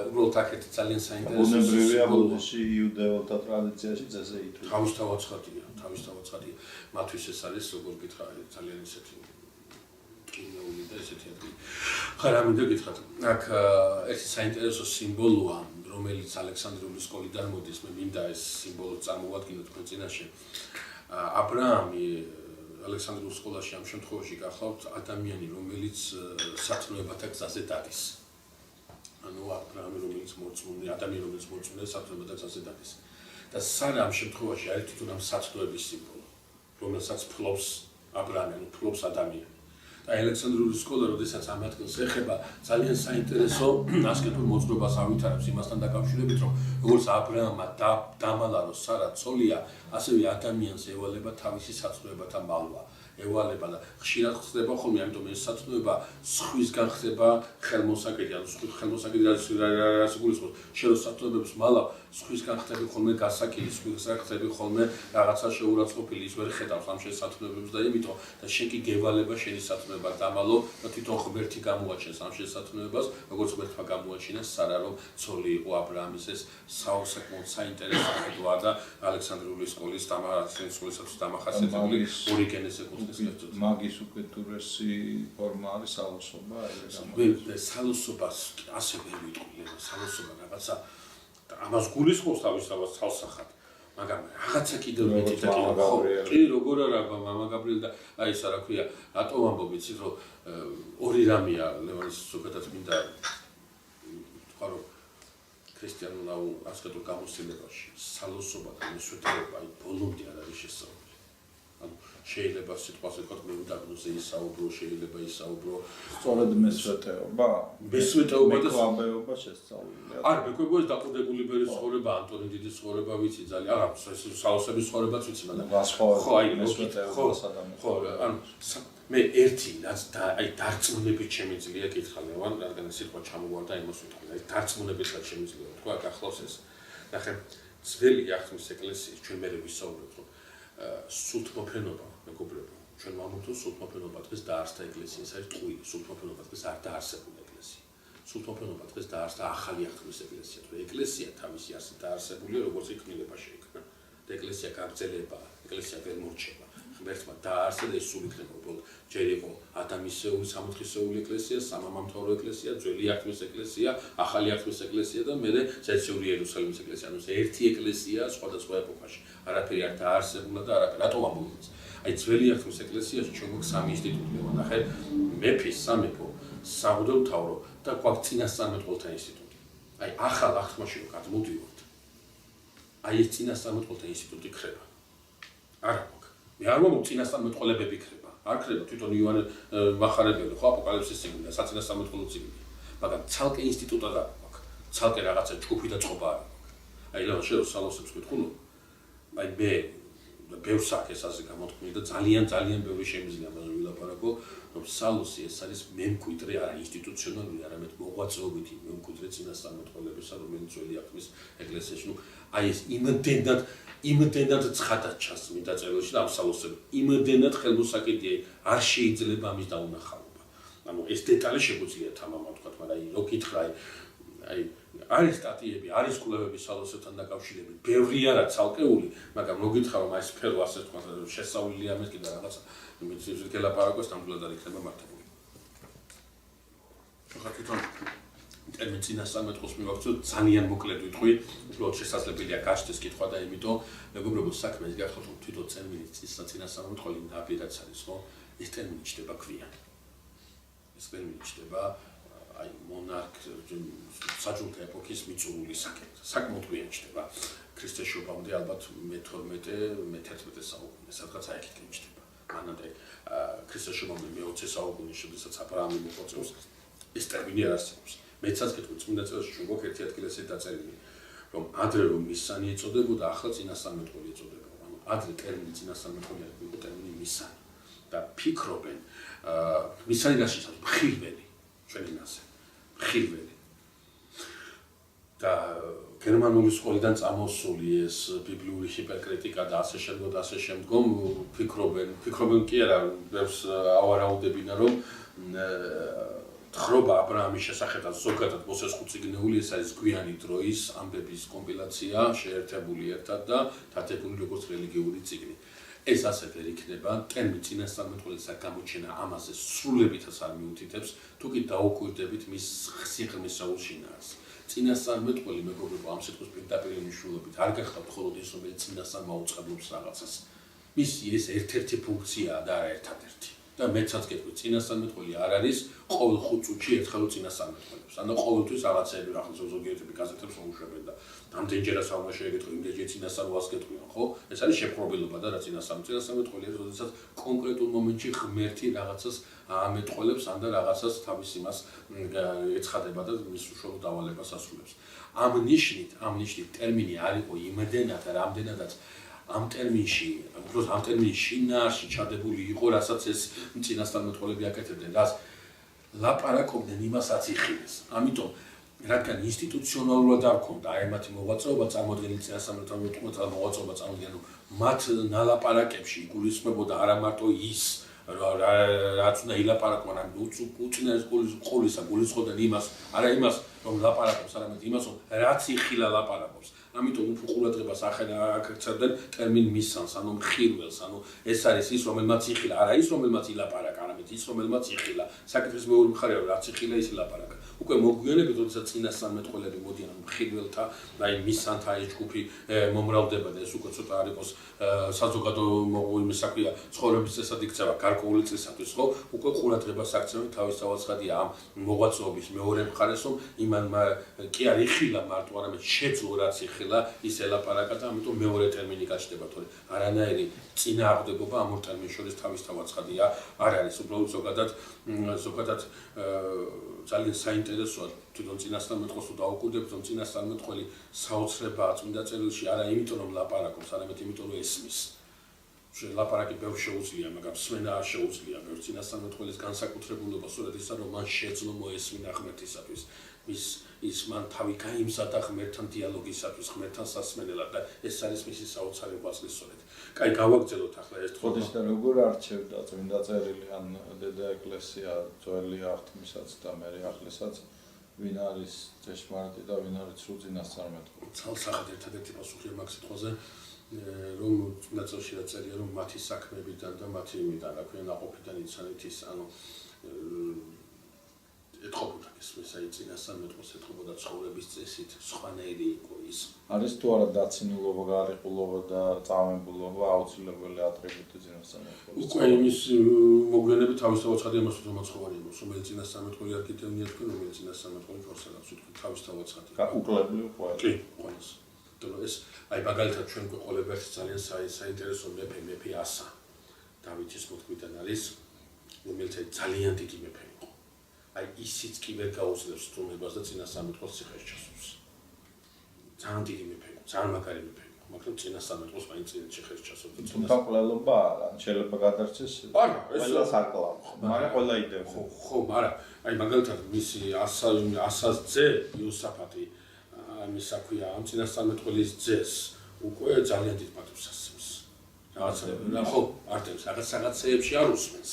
უბრალოდ აქეთ ძალიან საინტერესო ბუნებრივია ბუდიზმში იუდეელთა ტრადიციაში ესე ითვლება. თავისთავად მათთვის ეს არის როგორ გითხრა ძალიან ისეთი კინეული და ესეთი ადგილი. ხა რა მინდა გითხრათ, აქ ერთი საინტერესო სიმბოლოა, რომელიც ალექსანდრიული სკოლიდან მოდის, მე მინდა ეს სიმბოლო წარმოვადგინოთ თქვენ წინაშე. აბრაამი ალექსანდრიულ სკოლაში ამ შემთხვევაში გახლავთ ადამიანი, რომელიც სათნოებათა გზაზე დადის. ანუ აბრაამი, რომელიც მორწმუნე, ადამიანი, რომელიც მორწმუნე სათნოებათა გზაზე დადის. და სარა ამ შემთხვევაში არის თვითონ ამ სათნოების სიმბოლო, რომელსაც ფლობს აბრაამი, ანუ ფლობს ადამიანი. და ალექსანდრიული სკოლა, როდესაც ამ ადგილს ეხება, ძალიან საინტერესო ასკეტურ მოძღვრებას ავითარებს იმასთან დაკავშირებით, რომ როგორც აბრაამმა დამალარო სარა ცოლია, ასევე ადამიანს ევალება თავისი სათნოებათა მალვა. ევალება და ხშირად ხდება ხოლმე, ამიტომ ეს სათნოება სხვისგან ხდება ხელმოსაკიდი, ანუ ხელმოსაკიდი რაც გულისხმობს, შენ სათნოებებს მალავ სხვისგან ხდება ხოლმე გასაკილი, სხვისგან ხდება ხოლმე რაღაცა შეურაცხყოფილი, ის ვერ ხედავს ამ შენ სათნოებებს და იმიტომ და შენ კი გევალება შენი სათნოება დამალო და თვითონ ღმერთი გამოაჩენს ამ შენ სათნოებას, როგორც ღმერთმა გამოაჩინა სარა, რომ ცოლი იყო აბრაამის. ეს საკმაოდ საინტერესო ხედვაა და ალექსანდრიული სკოლის დამახასიათებელი ორიგენეს ეკუთვნის. მაგის უკეთურესი ფორმა არის სალოსობა, სალოსობას ასე ვერ ვიტყვი, სალოსობა რაღაცა ამას გულისხმობს თავისთავად ცალსახად, მაგრამ რაღაცა კიდევ მეტი და კი როგორ არა მამა გაბრიელ და აი ეს რა ქვია, რატო ვამბობ იცით რომ ორი რამეა ლევანის ზოგადად მინდა თქვა რომ ქრისტიანულ ასკეტურ გამოცდილებაში სალოსობა და მესვეთერობა აი ბოლომდე არ არის შესწავლილი. ანუ შეიძლება სიტყვაზე ვთქვათ მე უდაბნოზე ისაუბრო, შეიძლება ისაუბრო სწორედ მესვეთეობა და მეკვაბეობა შესწავლილია. არ მეკვებოა ეს დაყუდებული ბერის ცხოვრება, ანტონი დიდის ცხოვრება ვიცი ძალიან, არა, სალოსების ცხოვრებაც ვიცი, მაგრამ ხო, აი მესვეთეობა სადამე. ხო, ანუ მე ერთი რაც აი დარწმუნებით შემიძლია კითხა ლევან, რადგან სიტყვა ჩამოვარდა იმას ვიტყვი, აი დარწმუნებით რაც შემიძლია თქვა, გახლავს ეს. ნახე, ძველი ახთმის ეკლესიის ჩვენ მე ვისაუბრებთ, რომ სულთმოფენობა, მეგობრებო, ჩვენ ვამბობთ, რომ სულთმოფენობა დღეს დაარსდა ეკლესია, ეს არის ტყუილი, სულთმოფენობა დღეს არ დაარსებულა ეკლესია. სულთმოფენობა დღეს დაარსდა ახალი ახთმის ეკლესია, თუ ეკლესია თავისი არსით დაარსებულია, როგორც იქმნება შეიქმნა. და ეკლესია გაგრძელებაა, ეკლესია ვერ მორჩება. ღმერთმა დააარსა და ეს სულ იქნება უბრალოდ ჯერ იყო ადამიანისეული, სამოთხისეული ეკლესია, სამამამთავრო ეკლესია, ძველი ახთმის ეკლესია, ახალი ახთმის ეკლესია და მერე ზეციური იერუსალიმის ეკლესია. ანუ ეს ერთი ეკლესია სხვადასხვა ეპოქაში. არაფერი არ დაარსებულა და არაფერი. რატო ვამბობ ეს? აი ძველი ახთმის ეკლესიაში ჩვენ გვაქვს სამი ინსტიტუტი, ნახე, მეფის, სამეფო, სამღვდელმთავრო და გვაქვს წინასწარმეტყველთა ინსტიტუტი. აი ახალ ახთმაში რო გადმოდივართ, აი ეს წინასწარმეტყველთა ინსტიტუტი ქრება. არა გვაქვს. მე არ ვამბობ წინასწარმეტყველებები ქრება. არ ქრება თვითონ იოანე მახარებელი, ხო აპოკალიფსის წიგნი და საწინასწარმეტყველო წიგნი. მაგრამ ცალკე ინსტიტუტად არ გვაქვს. ცალკე რაღაცა ჯგუფი და წყობა არ გვაქვს. აი რა შენ სალოსებს გითხულო? აი მე ბევრს აქ ეს ასე გამოთქმი და ძალიან ბევრი შემიძლია ამაზე ვილაპარაკო, რომ სალოსი ეს არის მემკვიდრე არა ინსტიტუციონალური, არამედ მოღვაწეობითი მემკვიდრე წინასწარმეტყველებისა, რომელიც ძველი ახთმის ეკლესიაში, ნუ აი ეს იმდენად ცხადად ჩანს მინდა წერილში და ამ სალოსები იმდენად ხელმოსაკიდია, არ შეიძლება ამის დაუნახავობა. ანუ ეს დეტალი შეგვიძლია თამამად ვთქვათ, მაგრამ აი რო გითხრა აი არის სტატიები, არის კვლევები სალოსებთან დაკავშირებით, ბევრი არა ცალკეული, მაგრამ რო გითხრა რომ აი სფერო ასე ვთქვათ, შესწავლილი ამის კიდე რაღაცა, იმით გელაპარაკოს ნამდვილად არ იქნება მართებული. ხა თვითონ ტერმინ წინასწარმეტყველს მივაქცევ ძალიან მოკლედ ვიტყვი, უბრალოდ შესაძლებელია გაჩნდეს კითხვა და იმიტომ მეგობრებო საქმე ის გახსოვთ რომ თვითონ ტერმინი წინასწარმეტყველი ნაპირაც არის, ხო? ეს ტერმინი ჩდება ქვიან. ეს ტერმინი ჩდება აი მონარქ საჯულთა ეპოქის მიწურული საკითხი. საკმაოდ გვიან ჩდება. ქრისტეს შობამდე ალბათ მე-11 საუკუნე, სადღაც აი იქით ჩდება. მანამდე ქრისტეს შობამდე მე-20 საუკუნეში, შესაძაც აბრაამი მოხოცებს, ეს ტერმინი არ არსებობს. მეცაც კითხულობ წმინდა წერილში ჩვენ გვაქვს ერთი ადგილი ესე დაწერილი, რომ ადრე რომ მისანი ეწოდებოდა, ახლა წინასწარმეტყველი ეწოდება. ანუ ადრე ტერმინი წინასწარმეტყველი არ იყო ტერმინი მისანი. და ფიქრობენ მისანი გაშისაც მხილველი. ჩვენ ენაზე. ხილველი. და გერმანული სკოლიდან წამოსული ეს ბიბლიური ჰიპერკრიტიკა და ასე შემდგომ ფიქრობენ კი არა, ბევრს ავარაუდებინა რომ თხრობა ა ブラ ამის შესახედად ზოგადად მოსეს ხუთწიგნეული ეს არის გვიანი დროის ამბების კომპილაცია შეერთებული ერთად და დათებული როგორც რელიგიური წიგნი. ეს ასე ვერ იქნება, ტერმინ წინასწარმეტყველისა გამოჩენა ამაზე სრულებითაც არ მიუთითებს, თუ კი დაუკვირდებით მის სიღრმისეულ შინაარს. წინასწარმეტყველი მეგობრებო ამ სიტყვის პირდაპირ მნიშვნელობით არ გახავთ მხოლოდ ის, რომელიც წინასწარმოუწყებლობს რაღაცას. მისი ეს ერთ-ერთი ფუნქციაა და არა ერთადერთი. და მეცაც გეტყვი, წინასწარმეტყველი არ არის ყოველ 5 წუთში ერთხელ წინასწარმეტყველებს. ანუ ყოველთვის რაღაცეები რა ხო ზოგიერთები გაზეთებს უშვებენ და ამდენჯერაც არ უნდა შეეგეთქო, იმდენჯერ წინასწარმოას გეტყვიან, ხო? ეს არის შეპყრობილობა და რა წინასწარმეტყველი არის, როდესაც კონკრეტულ მომენტში ღმერთი რაღაცას ამეტყველებს ან და რაღაცას თავის იმას ეცხადება და მის უშუალო დავალებას ასრულებს. ამ ნიშნით ტერმინი არ იყო იმდენად რამდენადაც ამ ტერმინში შინაარსში ჩადებული იყო, რასაც ეს წინასწარმეტყველები აკეთებდნენ, რაც ლაპარაკობდნენ იმასაც იხილეს. ამიტომ რადგან ინსტიტუციონალურად არ ქონდა აი მათი მოღვაწეობა, წარმოადგენილი წინასწარმეტყველთა მოღვაწეობა წარმოადგენდა, მათ ნალაპარაკებში იგულისხმებოდა არა მარტო ის რაც უნდა ილაპარაკონ, ან უწინარეს ყოლისა გულისხმობდნენ იმას, არა იმას, რომ ლაპარაკობს, არამედ იმას, რომ რაც იხილა ლაპარაკობს. ამიტომ უფრო ყურადღებას აქცევდნენ ტერმინ მისანს, ანუ მხილველს, ანუ ეს არის ის, რომელმაც იხილა, არა ის, რომელმაც ილაპარაკა, არამედ ის, რომელმაც იხილა. საკითხის მეორე მხარეა, რომ რაც იხილა, ის ილაპარაკა. უკვე მოგვიანებით, როდესაც წინასწარმეტყველები მოდიან მხილველთა, აი მისანთა ეს ჯგუფი მომრავლდება და ეს უკვე ცოტა არ იყოს საზოგადო იმის საქმეა, ცხოვრების წესად იქცევა გარკვეული წესათვის, ხო? უკვე ყურადღებას აქცევენ თავისთავად ცხადია ამ მოღვაწეობის მეორე მხარეს, რომ იმან კი არ იხილა მარტო, არამედ შეძლო რაც იხილა, ის ელაპარაკა და ამიტომ მეორე ტერმინი გაჩნდება, თორე არანაირი წინააღმდეგობა ამ ორ ტერმინს შორის თავისთავად ცხადია არ არის. უბრალოდ ზოგადად ძალიან საინტერესოა თვითონ წინასწარმეტყველს თუ დაუკვირდებით, რომ წინასწარმეტყველი საოცრებაა წმინდა წერილში არა იმიტომ რომ ლაპარაკობს, არამედ იმიტომ რომ ესმის. ლაპარაკი ბევრ შეუძლია, მაგრამ სმენა არ შეუძლია. ბევრ წინასწარმეტყველის განსაკუთრებულობა სწორედ ისაა, რომ მან შეძლო მოესმინა ღმერთისათვის. ის მან თავი გაიმზადა ღმერთთან დიალოგისათვის, ღმერთთან სასმენელად და ეს არის მისი საოცარი ღვაწლი სწორედ. კაი, გავაგრძელოთ ახლა ეს თქმა. ხოდის და როგორ არჩევდა წმინდა წერილი ან დედა ეკლესია ძველი აღთქმისაც და მერე ახლესაც ვინ არის ჭეშმარიტი და ვინ არის სრულ წინასწარმეტყველი? ცალსახად ერთადერთი პასუხია მაგ სიტყვაზე, რომ წმინდა წერილში რა წერია, რომ მათი საქმეებიდან და მათი იმიდან, რა ქვია, ნაყოფიდან იცანით ის, ანუ ეთყობოდა ეს აი წინასწარმეტყველს ეთყობოდა ცხოვრების წესით, სხვანაირი იყო ის. არის თუ არა დაცინულობა, გარიყულობა და წამებულობა აუცილებელი ატრიბუტი წინასწარმეტყველის? უკვე იმის მოგვიანებით თავისთავად ცხადია მას თვითონ მაცხოვარი იმას, რომელიც წინასწარმეტყველი არქიტექტურია თქვენ, რომელიც წინასწარმეტყველი ფორსალაც თქვენ თავისთავად ცხადია. გაუკლებლივ ყველა. კი, ყველას. ეს აი მაგალითად ჩვენ გვეყოლებათ ძალიან საინტერესო მეფე ასა. დავითის მოთქმიდან არის, რომელიც ძალიან დიდი მეფე იყო. აი ისიც კი ვერ გაუძლებს სტუმრებას და წინასწარმეტყველს ციხეში ჩასულს. ძალიან დიდი მეფე იყო, ძალიან მაგარი მეფე იყო, მაგრამ წინასწარმეტყველს მაინც ციხეში ჩასულს. თუმცა ყველობა არა, შეიძლება გადარჩეს. არა, ეს ყველა საკვლავ, მაგრამ ყველა იდეა. ხო, მაგრამ აი მაგალითად მისი ასას ძე იოსაფატი ამის საქმეა, ამ წინასწარმეტყველის ძეს უკვე ძალიან დიდ პატივს ასწევს. ხო, არტემს რაღაცეებში არ უსმენს.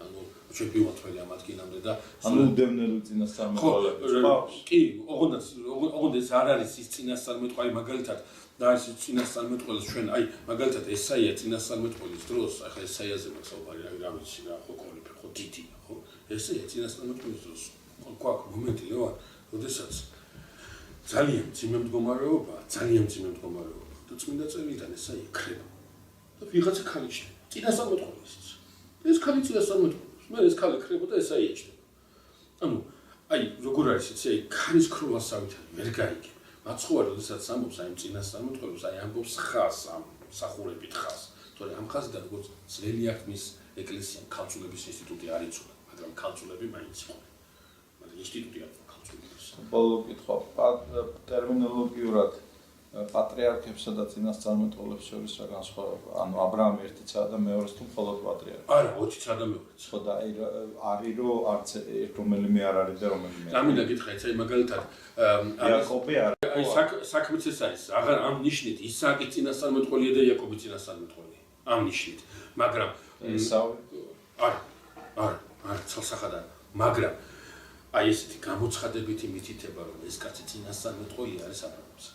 ანუ ჩვენ ვივათველი ამ ადგილამდე და ანუ უდევნელი წინასწარმეტყველები ყავს? კი, ოღონდ ეს არ არის ის წინასწარმეტყველი მაგალითად და ის წინასწარმეტყველს ჩვენ აი მაგალითად ესაია წინასწარმეტყველის დროს, ახლა ესაიაზე მაქსაუბარი რა ვიცი რა ხო ყოლიფე ხო დიდია, ხო? ესაია წინასწარმეტყველის დროს. გვაქვს მომენტი ლევან, როდესაც ძალიან მძიმე მდგომარეობა და წმინდა წერილიდან ესაია ხრება. და ვიღაცა ქალი ჩნდება. წინასწარმეტყველს. ეს ქალი წინასწარმეტყველს. მე ეს ქალი ხრება და ესაია ჩნდება. ანუ აი როგორ არის იცი, აი ქალის ქროლასავით ვერ გაიგებ. მაცხოვარი როდესაც ამბობს აი წინასწარმეტყველს, აი ამბობს ხას, ამ სახურებით ხას. თორე ამ ხასიდან როგორც ძველი აღთქმის ეკლესიამ ქალწულების ინსტიტუტი არ იცოდა, მაგრამ ქალწულები მაინც იყვნენ. მაგრამ ინსტიტუტი არ ქალწულების. ბოლო კითხვა, ტერმინოლოგიურად პატრიარქებსა და წინასწარმეტყველებს შორის რა განსხვავება? ანუ აბრაამი ერთიცაა და მეორეს თუ მხოლოდ პატრიარქი? არა, 20-ცა და მეორეც. ხო და არის რომ არც რომელიმე არ არის და რომელიმე. ამინდა გითხრა, აი მაგალითად იაკობი არ აი საქმეც ეს არის. აღარ ამ ნიშნით ისააკი წინასწარმეტყველია და იაკობი წინასწარმეტყველია. ამ ნიშნით. მაგრამ ესავი არა, ცალსახად არა. მაგრამ აი ესეთი გამოცხადებითი მითითება, რომ ეს კაცი წინასწარმეტყველია არის აბრაამს.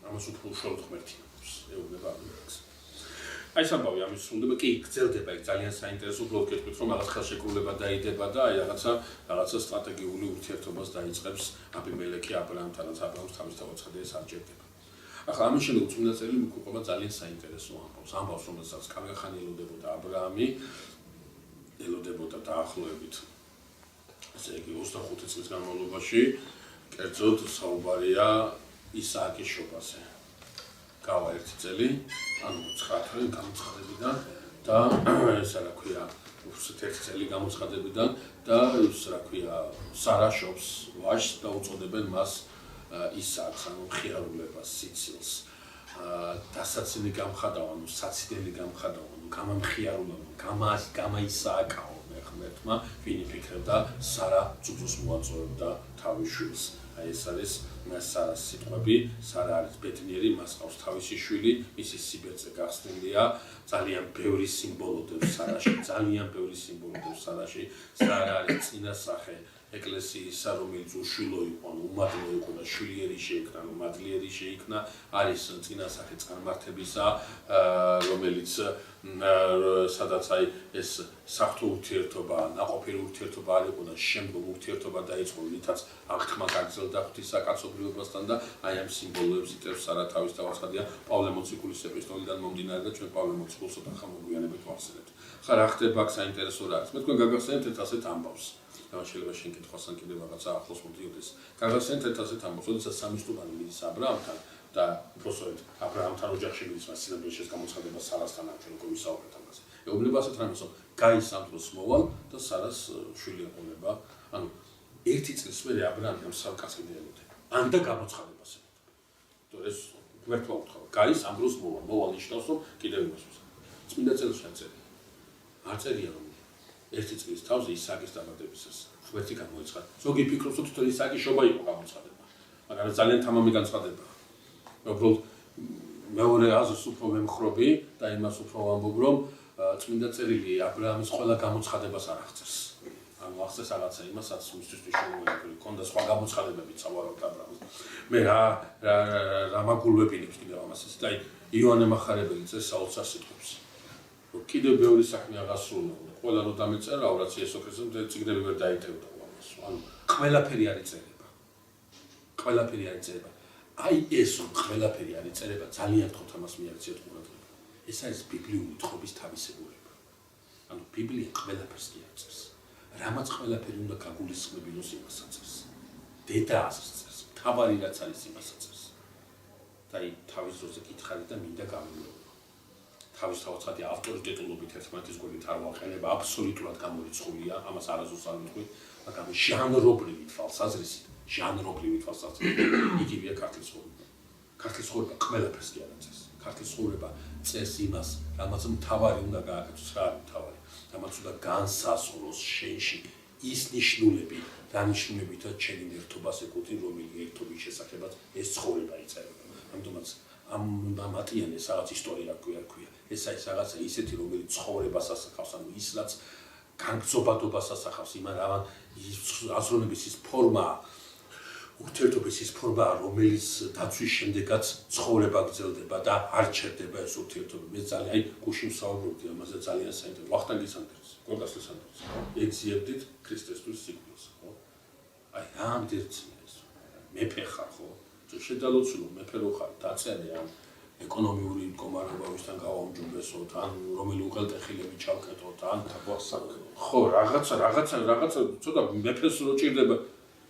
ამას უფრო უშუალოდ ღმერთი აქვს, ეუბნება ამას. აი სამბავი ამის სრულდება, კი, გრძელდება, ეგ ძალიან საინტერესო უბრალოდ გეტყვით, რომ რაღაც ხელშეკრულება დაიდება და აი რაღაცა სტრატეგიული ურთიერთობას დაიწყებს აბიმელექი აბრაამთან, რაც აბრაამს თავის თავაცხადებას არ ჭერდება. ახლა ამის შემდეგ წმინდა წერილი მოგყვება ძალიან საინტერესო ამბავს, რომელსაც კამერხანი ელოდებოდა აბრაამი, ელოდებოდა დაახლოებით ესე იგი 25 წლის განმავლობაში, კერძოდ საუბარია ისააკის შობაზე. გავა 1 წელი, ანუ 9 გამოცხადებიდან და ესა რა ქვია, უბრალოდ 1 წელი გამოცხადებიდან და ის რა ქვია, სარა შობს ვაჟს და უწოდებენ მას ისააკს, ანუ მხიარულებას, სიცილს. დასაცინი გამხადავა, ანუ საციდელი გამხადავა, ანუ გამამხიარულება, გამაისააკაო ღმერთმა, ვინ იფიქრებდა სარა ძუძუს მოაწოვებდა თავის შვილს. აი ეს არის სარას სიტყვები, სარა არის ბედნიერი, მას ყავს თავისი შვილი, მისი სიბერწე გახსნილია, ძალიან ბევრი სიმბოლოდებს სარაში, სარა არის წინასახე ეკლესიისა, რომელიც უშვილო იყო, უმადლო იყო და შვილიერი შეიქმნა, მადლიერი შეიქმნა, არის წინასახე წარმართებისა, რომელიც სადაც აი ეს საღვთო ურთიერთობა, ნაყოფიერი ურთიერთობა არ იყო და შემდგომ ურთიერთობა დაიწყო, რითაც აღთქმა გაგრძელდა ღვთისაკაცობრიობასთან და აი ამ სიმბოლოებს იტევს სარა თავის თავაცხადია პავლე მოციქულის ეპისტოლიდან მომდინარე და ჩვენ პავლე მოციქულს ოდახა მოგვიანებით ვახსენებთ. ხა რა ხდება აქ საინტერესო რა არის? მე თქვენ გაგახსენებთ ერთ ასეთ ამბავს. შეიძლება შენ კითხვასთან კიდევ რაღაცა ახლოს მოდიოდეს. გაგახსენებთ ერთ ასეთ ამბავს, როდესაც სამისტუბანი მიდის აბრაამთან და უბრალოდ აბრაამთან ოჯახში მიდის მას სინამდვილეში გამოცხადება სარასთან ამ ჩვენ ვისაუბრეთ ამაზე. ეუბნება ასეთ რამეს, რომ გაის ამ დროს მოვალ და სარას შვილი ეყოლება. ანუ 1 წლის მერე აბრაამი ამ საკაცს იდეალდება. ან და გამოცხადებას ემატება. თორე ეს გვერდმა უთხრა, გაის ამ დროს მოვალ ნიშნავს, რომ კიდევ იმასვს. წმინდა წერილში არ წერია. არ წერია რომ 1 წლის თავზე ისააკის დაბადებისას ღმერთი გამოიცხადა. ზოგი ფიქრობს, რომ თვითონ ისააკის შობა იყო გამოცხადება. მაგრამ ძალიან თამამი განცხადებაა. უბრალოდ მეორე აზრს უფრო ვემხრობი და იმას უფრო ვამბობ, რომ წმინდა წერილი აბრაამის ყველა გამოცხადებას არ აღწერს. ანუ აღწერს რაღაცა იმასაც, მისთვის მნიშვნელოვანი ქონდა სხვა გამოცხადებები წავაროთ აბრაამს. მე რა მაგულვებინებს კიდევ ამას ისე და იოანე მახარებელი წერს საოცარ სიტყვებს. რომ კიდევ ბევრი საქმე აღასრულო. ყველა რო დამეწერა, რაც იესო ქრისტემ წიგნები ვერ დაიტევდა ამას. ანუ ყველაფერი არის წერება. ყველაფერი არის წერება. აი ეს ყველაფერი არის წერება, ძალიან გთხოვთ ამას მიაქციოთ ყურადღება. ეს არის ბიბლიური თხრობის თავისებურება. ანუ ბიბლია ყველაფერს კი აღწერს. რამაც ყველაფერი უნდა გაგულისხმებინოს იმას აწერს. დედა აზრს წერს, თავარი რაც არის იმას აწერს. და აი თავის დროზე გითხარით და მინდა გამოვიო. თავის თავაცხადი ავტორიტეტულობით ერთმანეთის გვერდით არ ვაყენება, აბსოლუტურად გამორიცხულია, ამას არასდროს არ ვიტყვი, მაგრამ ჟანრობრივი თვალსაზრისით, იგივეა ქართლის ცხოვრება. ქართლის ცხოვრება ყველაფერს კი არ აწევს. ქართლის ცხოვრება წერს იმას, რამაც მთავარი უნდა გააკეთოს, რა არის მთავარი, რამაც უნდა განსაზღვროს შენში ის ნიშნულები, რა ნიშნულებითაც შენი ერთობას ეკუთვნის, რომელი ერთობის შესახებაც ეს ცხოვრება იწერება. ამიტომაც ამ მატიანეს რაღაც ისტორია ქვია. ეს არის რაღაცა ისეთი, რომელიც ცხოვრებას ასახავს, ანუ ის რაც განგრძობადობას ასახავს, იმან რავან აზროვნების ის ფორმაა, ურთიერთობის ის ფორმაა, რომელიც დაცვის შემდეგაც ცხოვრება გრძელდება და არ ჩერდება ეს ურთიერთობა. მე ძალიან აი გუშინ ვსაუბრობდი ამაზე ძალიან საინტერესო. ვახტანგის ანდერს, გორგასლის ანდერს. ეძიებდით ქრისტესთვის სიკვდილს, ხო? აი რამდენიც ეს მეფე ხარ, ხო? შედალოცულო მეფე რო ხარ, დაწერე ამ ეკონომიური მდგომარეობა ვისთან გავაუმჯობესოთ, ან რომელი უღელტეხილები ჩავკეტოთ, ან ხო, რაღაცა ცოტა მეფეს რო ჭირდება.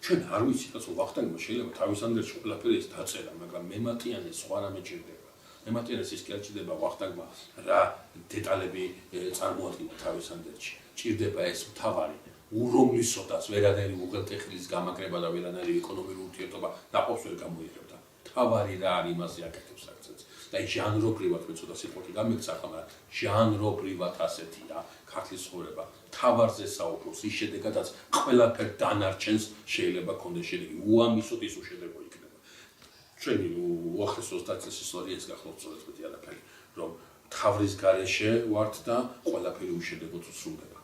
ჩვენ არ ვიცით, რომ ვახტანგმა შეიძლება თავის ანდერში ყველაფერი ეს დაწერა, მაგრამ მემატიანეს სხვა რამე ჭირდება. მემატიანეს ის კი არ ჭირდება ვახტანგმა რა დეტალები წარმოადგინა თავის ანდერში. ჭირდება ეს მთავარი ურომლისოდაც ვერანაირი უღელტეხილის გამაგრება და ვერანაირი ეკონომიური ურთიერთობა ნაყოფს ვერ გამოიღებდა. თავარი რა არის იმაზე აკეთებს აქცენტს. და ჟანრობრივად მე ცოტა სიტყვები გამიქცა, მაგრამ ჟანრობრივად ასეთია ქართლის ცხოვრება. თავარზე საუბრობს, ის შედეგადაც ყველაფერ დანარჩენს შეიძლება კონდეს შედეგი. უამისოდ ის უშედეგო იქნება. ჩვენი უახლესოს დაწეს ისტორიაც გახლავთ სწორედ მეტი არაფერი, რომ თავრის გარეშე ვართ და ყველაფერი უშედეგოდ სრულდება.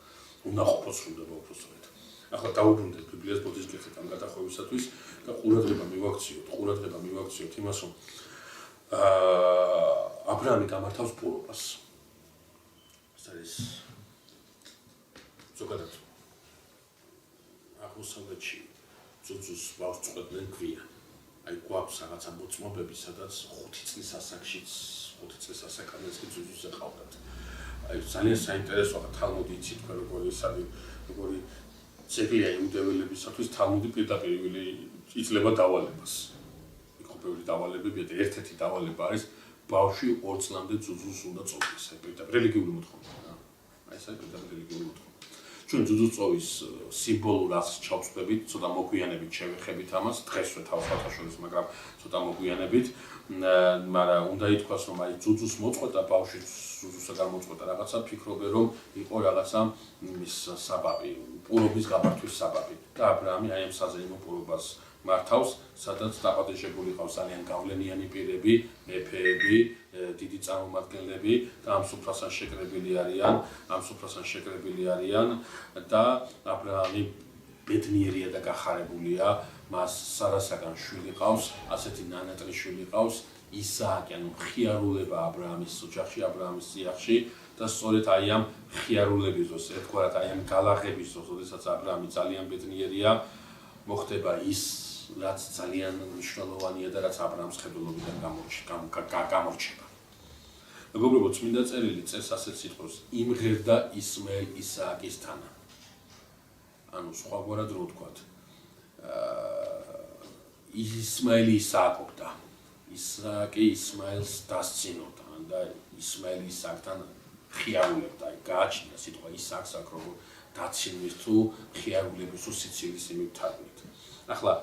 უნაყოფოდ სრულდება უფრო სწორედ. ახლა დაუბრუნდეთ ბიბლიას ბოდიშკეთით ამ გადახვევისათვის და ყურადღება მივაქციოთ იმას, რომ აბრაამი გამართავს პურობას. ეს არის ზოგადად აღმოსავლეთში ძუძუს ბავშვს წყვეტდნენ გვიან. აი გვაქვს რაღაცა მოწმობები, სადაც 5 წლის ასაკშიც 5 წლის ასაკამდეც კი ძუძუს ეყავდათ. აი ძალიან საინტერესოა თალმუდი იცით თქვენ როგორი ძეგლია იუდეველებისათვის თალმუდი პირდაპირ იძლევა დავალებას. იქ ბევრი დავალებებია და ერთ-ერთი დავალება არის ბავშვი 2 წლამდე ძუძუს უნდა წოვდეს. აი პირდაპირ რელიგიური მოთხოვნა. აი ეს არის პირდაპირ რელიგიური მოთხოვნა. ჩვენ ძუძუს წოვის სიმბოლურ ასს ჩავწვდებით, ცოტა მოგვიანებით შევეხებით ამას, დღესვე თავსათა შორის, მაგრამ ცოტა მოგვიანებით, მაგრამ უნდა ითქვას, რომ აი ძუძუს მოწყვეტა ბავშვი ძუძუსა გამოწყვეტა რაღაცა, ფიქრობენ რომ იყო რაღაცა ის საბაბი, პურობის გამართვის საბაბი. და აბრაამი აი ამ საზეიმო პურობას მართავს, სადაც დაპატეჟებული ყავს ძალიან გავლენიანი პირები, მეფეები, დიდი წარმომადგენლები და ამ სუფრასთან შეკრებილი არიან და აბრაამი ბედნიერია და გახარებულია, მას სარასაგან შვილი ყავს, ასეთი ნანატრი შვილი ყავს, ისააკი, ანუ ხიარულება აბრაამის ოჯახში, აბრაამის სიახში და სწორედ აი ამ ხიარულების დროს, ერთგვარად აი ამ გალაღების დროს, როდესაც აბრაამი ძალიან ბედნიერია, მოხდება ის რაც ძალიან მნიშვნელოვანია და რაც აბრაამს ხედულობიდან გამორჩება. მეგობრებო, წმინდა წერილი წერს ასეთ სიტყვებს: იმღერდა ისმაელ ისააკის თანა. ანუ სხვაგვარად რო ვთქვათ, ისმაელი ისააკობდა, ისააკი ისმაელს დასცინოდა და ისმაელი ისააკთან ხიარულებდა. აი გააჩნია სიტყვა ისააკს აქ როგორ დაცინვის თუ ხიარულების თუ სიცილის იმით თარგმნით. ახლა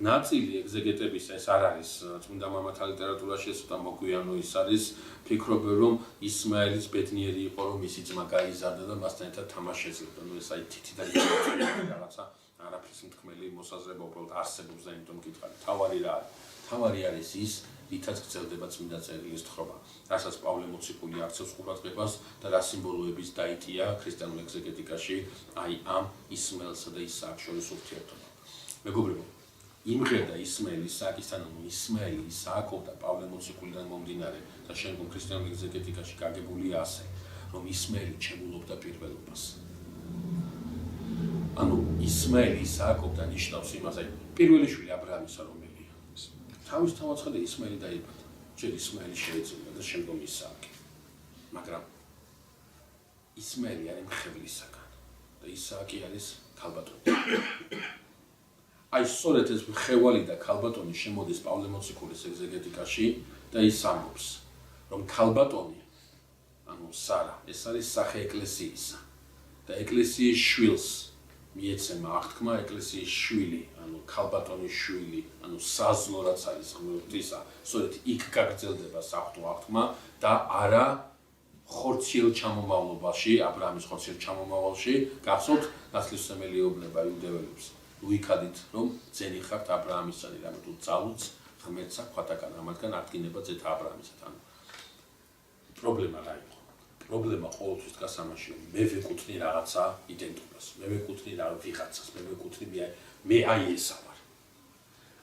ნაწილი ეგზეგეტების ეს არ არის წმინდა მამათა ლიტერატურაში, ეს უთა მოგვიანო ის არის, ფიქრობენ რომ ისმაელის ბედნიერი იყო, რომ მისი ძმა გაიზარდა და მასთან ერთად თამაში ეძებდა. ნუ ეს აი თითიდან რაღაცა არაფრის მთქმელი მოსაზრება უბრალოდ არსებობს და იმიტომ გითხარი. თავარი რა არის? თავარი არის ის, რითაც გრძელდება წმინდა წერილის თხრობა, რასაც პავლე მოციქული აქცევს ყურადღებას და რა სიმბოლოების დაიტია ქრისტიანულ ეგზეგეტიკაში აი ამ ისმაელსა და ისააკს შორის ურთიერთობა. მეგობრებო, იმღერდა ისმაელი ისააკისთან, ანუ ისმაელი ისააკობდა პავლე მოციქულიდან მომდინარე და შემდგომ ქრისტიანულ ეგზეგეტიკაში გაგებულია ასე, რომ ისმაელი ჩემულობდა პირველობას. ანუ ისმაელი ისააკობდა ნიშნავს იმას, აი პირველი შვილი აბრაამისა რომელია. თავის თავაცხადე ისმაელი დაიბადა. ჯერ ისმაელი შეეძინა და შემდგომ ისააკი. მაგრამ ისმაელი არის მხევლისაგან და ისააკი არის ქალბატონი. აი სწორედ ეს მხევალი და ქალბატონი შემოდის პავლე მოციქულის ეგზეგეტიკაში და ის ამბობს, რომ ქალბატონი, ანუ სარა, ეს არის სახე ეკლესიისა და ეკლესიის შვილს მიეცემა აღთქმა ეკლესიის შვილი, ანუ ქალბატონის შვილი, ანუ საზლო რაც არის ღმერთისა, სწორედ იქ გაგრძელდება საღვთო აღთქმა და არა ხორციელ ჩამომავლობაში, აბრაამის ხორციელ ჩამომავალში, გახსოვთ ნაცვლისმცემელიობა იუდეველებს. უიქადით რომ ძენი ხართ აბრაამისანი, რამე თუ ძალუც ღმერთსა ქვათაგან ამათგან აღდგინება ძეთა აბრაამისთან. პრობლემა რა იყო? პრობლემა ყოველთვის დგას ამაში, რომ მე ვეკუთვნი რაღაცა იდენტობას, მე ვეკუთვნი რა ვიღაცას, მე ვეკუთვნი მე აი ესა ვარ.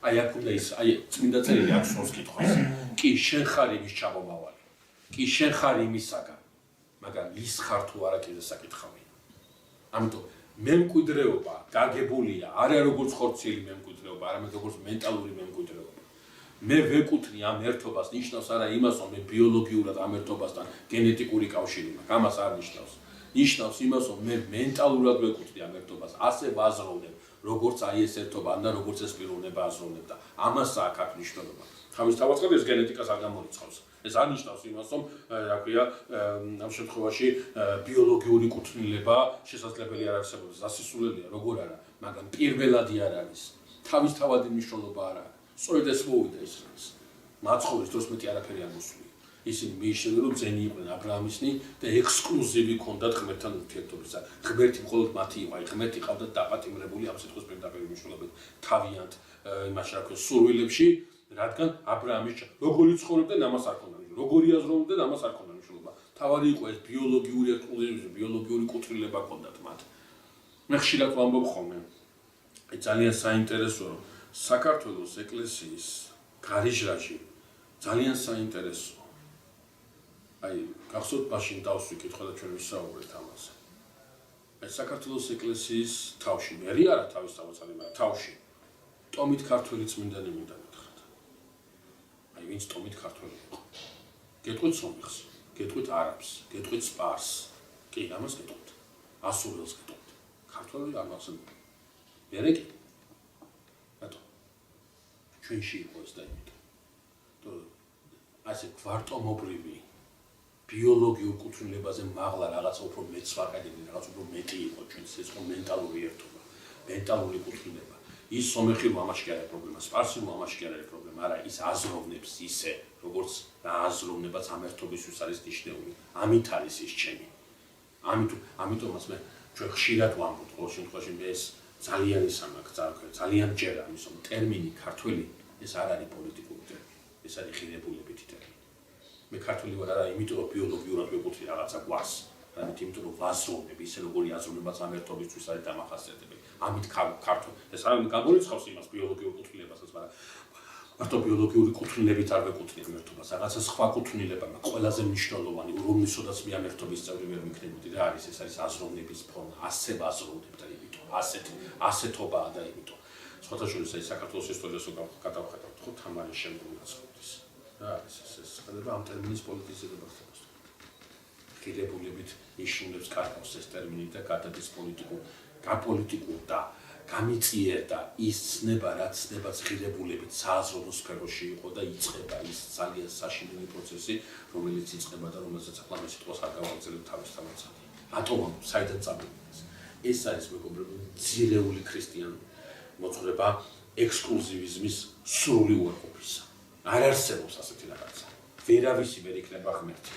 აი აქ უნდა ის, აი წმინდა წერილი აქ სულს კითხავს. კი შენ ხარ იმის ჩამომავალი, კი შენ ხარ იმისაგან, მაგრამ ის ხარ თუ არა კიდე საკითხავია. ამიტომ მემკვიდრეობა გაგებულია არა როგორც ხორციელი მემკვიდრეობა, არამედ როგორც მენტალური მემკვიდრეობა. მე ვეკუთვნი ამ ერთობას ნიშნავს არა იმას, რომ მე ბიოლოგიურად ამ ერთობასთან გენეტიკური კავშირი მაქვს, ამას არ ნიშნავს. ნიშნავს იმას, რომ მე მენტალურად ვეკუთვნი ამ ერთობას, ასე ვაზროვნებ, როგორც აი ეს ერთობა და როგორც ეს პიროვნება აზროვნებდა. ამასაა აქ მნიშვნელობა. თავის თავაცხად ეს გენეტიკას არ გამორიცხავს. ეს არ ნიშნავს იმას, რომ რა ქვია, ამ შემთხვევაში ბიოლოგიური კუთვნილება შესაძლებელი არ არსებობს, დასასრულელია, როგორ არა, მაგრამ პირველადი არ არის. თავისთავადი მნიშვნელობა არ აქვს. სწორედ ეს მოვიდა ის რაც. მაცხოვრის დროს მეტი არაფერი არ მოსული. ისინი მიიჩნევენ, რომ ძენი იყვნენ ა ブラ ამისნი და ექსკლუზივი ჰქონდათ ღმერთთან ურთიერთობისა. ღმერთი მხოლოდ მათი იყო, ღმერთი ყავდათ დაპატიმრებული ამ სიტყვის პირდაპირ მნიშვნელობით თავიანთ იმაში რა ქვია სურვილებში, რადგან ა ブラ ამის როგორი ცხოვრობდნენ ამას არ ქონდა მნიშვნელობა. როგორი აზროვნდნენ ამას არ ქონდა მნიშვნელობა. თავარი იყო ეს ბიოლოგიური ექსკლუზივიზმი, ბიოლოგიური კუთვნილება ჰქონდათ მათ. მე ხშირად ვამბობ ხოლმე, ძალიან საინტერესოა საქართველოს ეკლესიის გარიჟრაჟი ძალიან საინტერესოა. აი, გახსოვთ მაშინ დავსვი კითხვა და ჩვენ ვისაუბრეთ ამაზე. აი, საქართველოს ეკლესიის თავში, მერი არა თავის თავაცალი, მაგრამ თავში ტომით ქართველი წმინდანი მინდა მითხრათ. აი, ვინც ტომით ქართველი იყო. გეტყვით სომეხს, გეტყვით არაბს, გეტყვით სპარს. კი, ამას გეტყვით. ასურელს გეტყვით. ქართველი არ მახსენდება. მერე კი. რატო? ჩვენში იყო ეს და იმიტომ. ასე გვარტომობრივი ბიოლოგიურ კუთვნილებაზე მაღლა რაღაცა უფრო მეც ვაკადები, რაღაც უფრო მეტი იყო ჩვენს ეს ხო მენტალური ერთობა, მენტალური კუთვნილება. ის სომეხი რომ ამაში კი არის პრობლემა, სპარსი რომ ამაში კი არის პრობლემა, არა, ის აზროვნებს ისე, როგორც რა აზროვნებაც ამ ერთობისთვის არის ნიშნეული. ამით არის ის ჩემი. ამიტომაც მე ჩვენ ხშირად ვამბობთ, ყოველ შემთხვევაში მე ეს ძალიან ისამაკ ძალიან ჯერა ამის რომ ტერმინი ქართველი ეს არ არის პოლიტიკური ტერმინი, ეს არის ღირებულებითი ტერმინი. მე ქართველი ვარ არა იმიტომ რომ ბიოლოგიურად ვეკუთვნი რაღაცა გვარს, არამედ იმიტომ რომ ვაზროვნებ ისე როგორი აზროვნებაც ამ ერთობისთვის არის დამახასიათებელი. ამით ქართულ ეს არ გამორიცხავს იმას ბიოლოგიურ კუთვნილებასაც, მაგრამ მარტო ბიოლოგიური კუთვნილებით არ ვეკუთვნი ამ ერთობას, რაღაცა სხვა კუთვნილება, მაგრამ ყველაზე მნიშვნელოვანი, რომლისოდაც მე ამ ერთობის წევრი ვერ ვიქნებოდი რა არის, ეს არის აზროვნების ფორმა, ასე ვაზროვნებ და იმიტომ, ასეთობაა და იმიტომ. სხვათა შორის აი საქართველოს ისტორიას რო გადავხედავთ, ხო თამარის შემდგომ რაცხოვდის. რა არის ეს ხდება ამ ტერმინის პოლიტიზება ხდება. ღირებულებით იშუნებს კარგავს ეს ტერმინი და გადადის გაპოლიტიკურ და გამიწიერდა ის ცნება, რაც ცნება ღირებულებით სააზროვნო სფეროში იყო და იწყება ის ძალიან საშინელი პროცესი, რომელიც იწყება და რომელსაც ახლა მე სიტყვას არ გავაგზავნებ თავის თავაცად. რატომ საიდან წამოვიდა ეს? ეს არის მეგობრებო ძირეული ქრისტიანი მოძღვრება ექსკლუზივიზმის სრული უარყოფისა. არ არსებობს ასეთი რაღაცა. ვერავისი ვერ იქნება ღმერთი.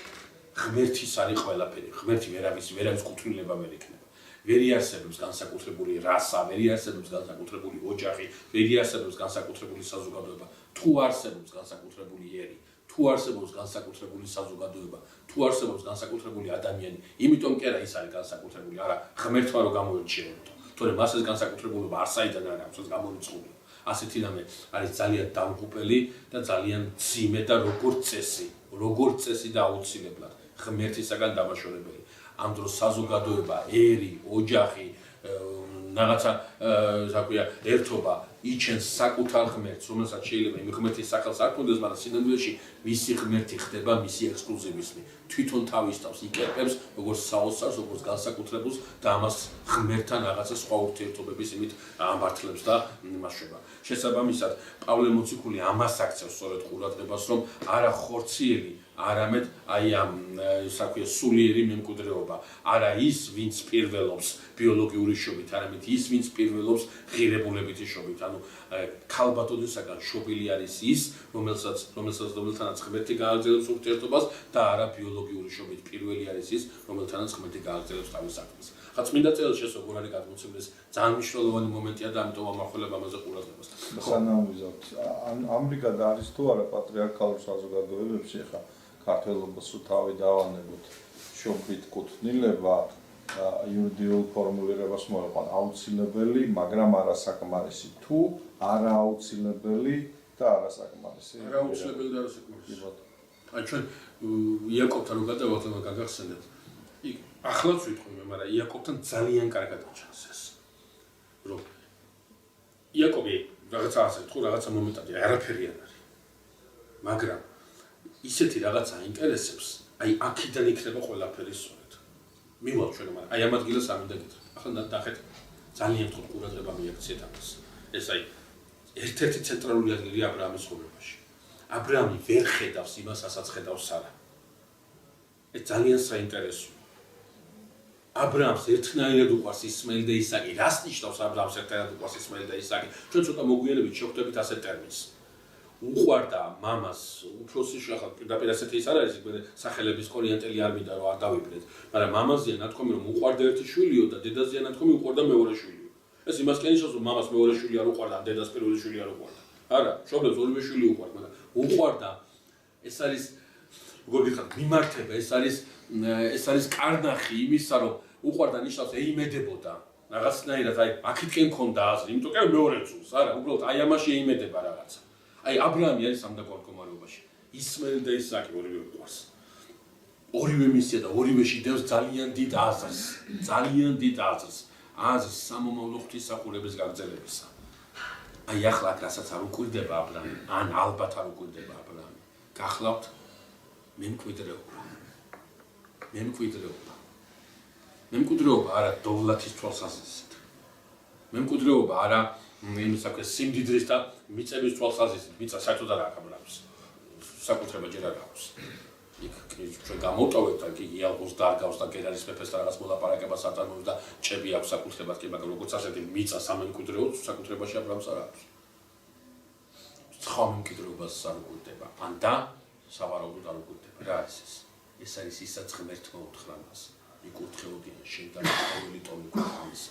ღმერთის არის ყველაფერი. ღმერთი ვერავის კუთვნილება ვერ იქნება. ვერ იარსებებს განსაკუთრებული რასა, ვერ იარსებებს განსაკუთრებული ოჯახი, ვერ იარსებებს განსაკუთრებული საზოგადოება. თუ არსებობს განსაკუთრებული ერი, თუ არსებობს განსაკუთრებული საზოგადოება, თუ არსებობს განსაკუთრებული ადამიანი, იმიტომ კი არა ის არის განსაკუთრებული, არა ღმერთმა რო გამოირჩიებოდა. თორემ მას ეს განსაკუთრებულობა არ საიდან არ აქვს გამორიცხული. ასეთი რამე არის ძალიან დამღუპელი და ძალიან მძიმე და როგორც წესი და აუცილებლად ღმერთისაგან დამაშორებელი. ამ დროს საზოგადოება, ერი, ოჯახი, რაღაცა საკვია ერთობა იჩენს საკუთარ ღმერთს, რომელსაც შეიძლება იმ ღმერთის სახელს არ ქონდეს, მაგრამ სინამდვილეში მისი ღმერთი ხდება მისი ექსკლუზივიზმი. თვითონ თავის თავს იკერპებს, როგორც საოცარს, როგორც განსაკუთრებულს და ამას ღმერთთან რაღაცა სხვა ურთიერთობების იმით ამართლებს და იმაშება. შესაბამისად, პავლე მოციქული ამას აქცევს სწორედ ყურადღებას, რომ არა ხორციელი არამედ აი ამ საქმე სულიერი მემკვიდრეობა, არა ის, ვინც პირველობს ბიოლოგიური შობით, არამედ ის, ვინც პირველობს ღირებულებითი შობით. ანუ ქალბატონისაგან შობილი არის ის, რომელთანაც ღმერთი გააგრძელებს ურთიერთობას და არა ბიოლოგიური შობით. პირველი არის ის, რომელთანაც ღმერთი გააგრძელებს თავის საქმეს. ხა წმინდა წერილში ეს როგორ არის გადმოცემული, ეს ძალიან მნიშვნელოვანი მომენტია და ამიტომ ამახვილებ ამაზე ყურადღებას. სანამ ვიზავთ, ამრიგად არის თუ არა პატრიარქალურ საზოგადოებებში ხა ქართველობას თუ თავი დავანებოთ შობით კუთვნილება იურიდიულ ფორმულირებას მოეყვან აუცილებელი, მაგრამ არასაკმარისი. თუ არა აუცილებელი და არასაკმარისი. არა აუცილებელი და არასაკმარისი. აი ჩვენ იაკობთან რო გადავართ, გაგახსენებთ. იქ ახლაც ვიტყვი მე, მაგრამ იაკობთან ძალიან კარგად ჩანს ეს. რომ იაკობი რაღაცა ასე თუ რაღაცა მომენტია, არაფერი არ არის. მაგრამ ისეთი რაღაცა ინტერესებს, აი აქედან იქნება ყველაფერი სწორედ. მივალ ჩვენ, მაგრამ აი ამ ადგილას ამინდა გითხრათ. ახლა ნახეთ, ძალიან თქო ყურადღება მიაქციეთ ამას. ეს აი ერთ-ერთი ცენტრალური ადგილია ა ブラ ამის ცხოვრებაში. ა ブラ ამი ვერ ხედავს იმას, რასაც ხედავს სარა. ეს ძალიან საინტერესოა. ა ブラ ამს ერთნაირად უყვარს ისმაილი და ისაკი. რას ნიშნავს ა ブラ ამს ერთნაირად უყვარს ისმაილი და ისაკი? ჩვენ ცოტა მოგვიანებით შევხვდებით ასეთ ტერმინს. უყვარდა მამას უფროსი ახლა პირდაპირ ასეთი ის არ არის მე სახელების ორიენტელი არ მინდა რომ არ დავიბრეთ მაგრამ მამაზეა ნათქვამი რომ უყვარდა ერთი შვილიო და დედაზეა ნათქვამი უყვარდა მეორე შვილიო ეს იმას კი ნიშნავს რომ მამას მეორე შვილი არ უყვარდა ან დედას პირველი შვილი არ უყვარდა არა მშობლებს ორივე შვილი უყვარდა მაგრამ უყვარდა ეს არის როგორ გიხარ მიმართება ეს არის კარნახი იმისა რომ უყვარდა ნიშნავს ეიმედებოდა რაღაცნაირად აი აქეთკენ მქონდა აზრი იმიტომ კი მეორე წულს არა უბრალოდ აი ამაში ეიმედება რაღაცა აი აბრაამი არის სამდაგვარ მდგომარეობაში ისმაელი და ისააკი ორივე უყვარს ორივე მისია და ორივეში დევს ძალიან დიდ აზრს სამომავლო ღვთისმსახურების გაგრძელებისა აი ახლა რასაც არ უკვირდება აბრაამი ან ალბათ არ უკვირდება აბრაამი გახლავთ მემკვიდრეობა არა დოვლათის თვალსაზრისით მემკვიდრეობა არა იმის აქვს სიმდიდრის და მიწების თვალსაზრისით მიწა საერთოდ არ აქვს აბრაამს საკუთრება ჯერ არ აქვს იქ ჩვენ გამოვტოვებთ და კი იალღოს დარგავს და გერარის მეფეს და რაღაც მოლაპარაკებას აწარმოებს და ჭები აქვს საკუთრებას კი მაგრამ როგორც ასეთი მიწა სამემკვიდრეო საკუთრებაში აბრაამს არ აქვს სხვა მემკვიდრეობას არ უკვირდება ან და სავარაუდოდ არ უკვირდება რა ეს არის ისაც ღმერთმა უთხრა მას იკურთხეოდიან შენ და ყოველი ტომი გვამის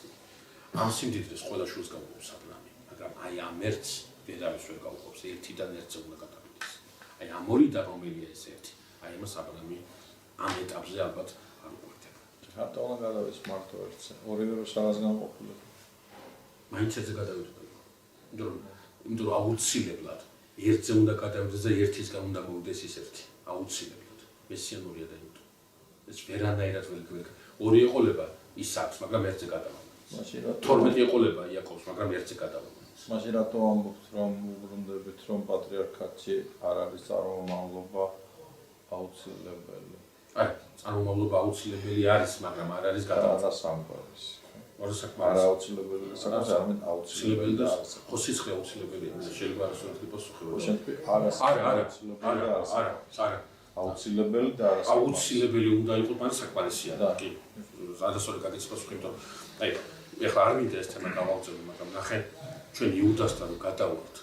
ამ სიმდიდრეს ყველა შულს გაუყოფს აბრაამი მაგრამ აი ამ ერთს ვერავის ვერ გაუყოფს ერთიდან ერთზე უნდა გადავიდეს აი ამ ორიდან რომელია ეს ერთი აი ამას აბრაამი ამ ეტაპზე ალბათ არ უკვირდება რატო უნდა გადავიდეს მარტო ერთზე ორივე რო სადაც გამოყოფილება მაინც ერთზე გადავიდეს იმიტომ რომ აუცილებლად ერთზე უნდა გადავიდეს და ერთისგან უნდა მოვიდეს ის ერთი აუცილებლად მესიანურია და იმიტომ ეს ვერანაირად ვერ ორი ეყოლება ისააკს მაგრამ ერთზე გადავიდეს 12 ეყოლება იაკობს მაგრამ ერთზე გადავიდეს მაშინ რატო ამბობთ რომ უბრუნდებით რომ პატრიარქატში არ არის წარმომავლობა აუცილებელი აი წარმომავლობა აუცილებელი არის მაგრამ არ არის გადავიდეს ორი საქმე არა აუცილებელი საკუთარ არამედ აუცილებელი და ხო სიცხე აუცილებელია შეიძლება არ ისე პასუხი არა აუცილებელი და აუცილებელი უნდა იყოს მაგრამ საკმარისია კი ადასორი გაგიც პასუხი იმიტომ აი ეხლა არ მინდა ეს თემა გავავწევი მაგრამ ნახე ჩვენ იუდასთან რომ გადავართ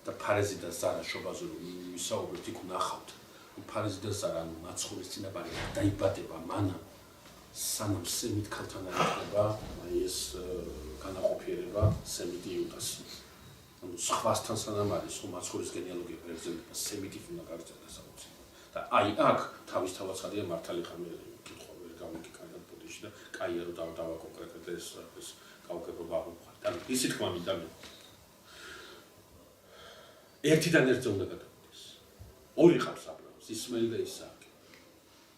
და ფარეზი და ზარა შობაზე რომ ვისაუბრებთ იქ ვნახავთ ფარეზი და ზარა ანუ მაცხოვრის წინაპარი დაიბადება მანამ სანამ სემით ქალთან არ იქნება აი ეს განაყოფიერება სემიტი იუდასი ანუ სხვასთან სანამ არის რომ მაცხოვრის გენეალოგია გაგრძელდება სემიტი უნდა გაგრძელდეს აუცილებლად და აი აქ თავისთავად ხადია მართალი ხარ მე კითხვა ვერ გამიკი კარგად ბოდიში და კაია რომ დავა კონკრეტულად ეს გავგებობა აღუხარ და ისი თქმა მინდა მე ერთიდან ერთზე უნდა გადავიდეს ორი ხარს აბრაამს ისმაელი და ისააკი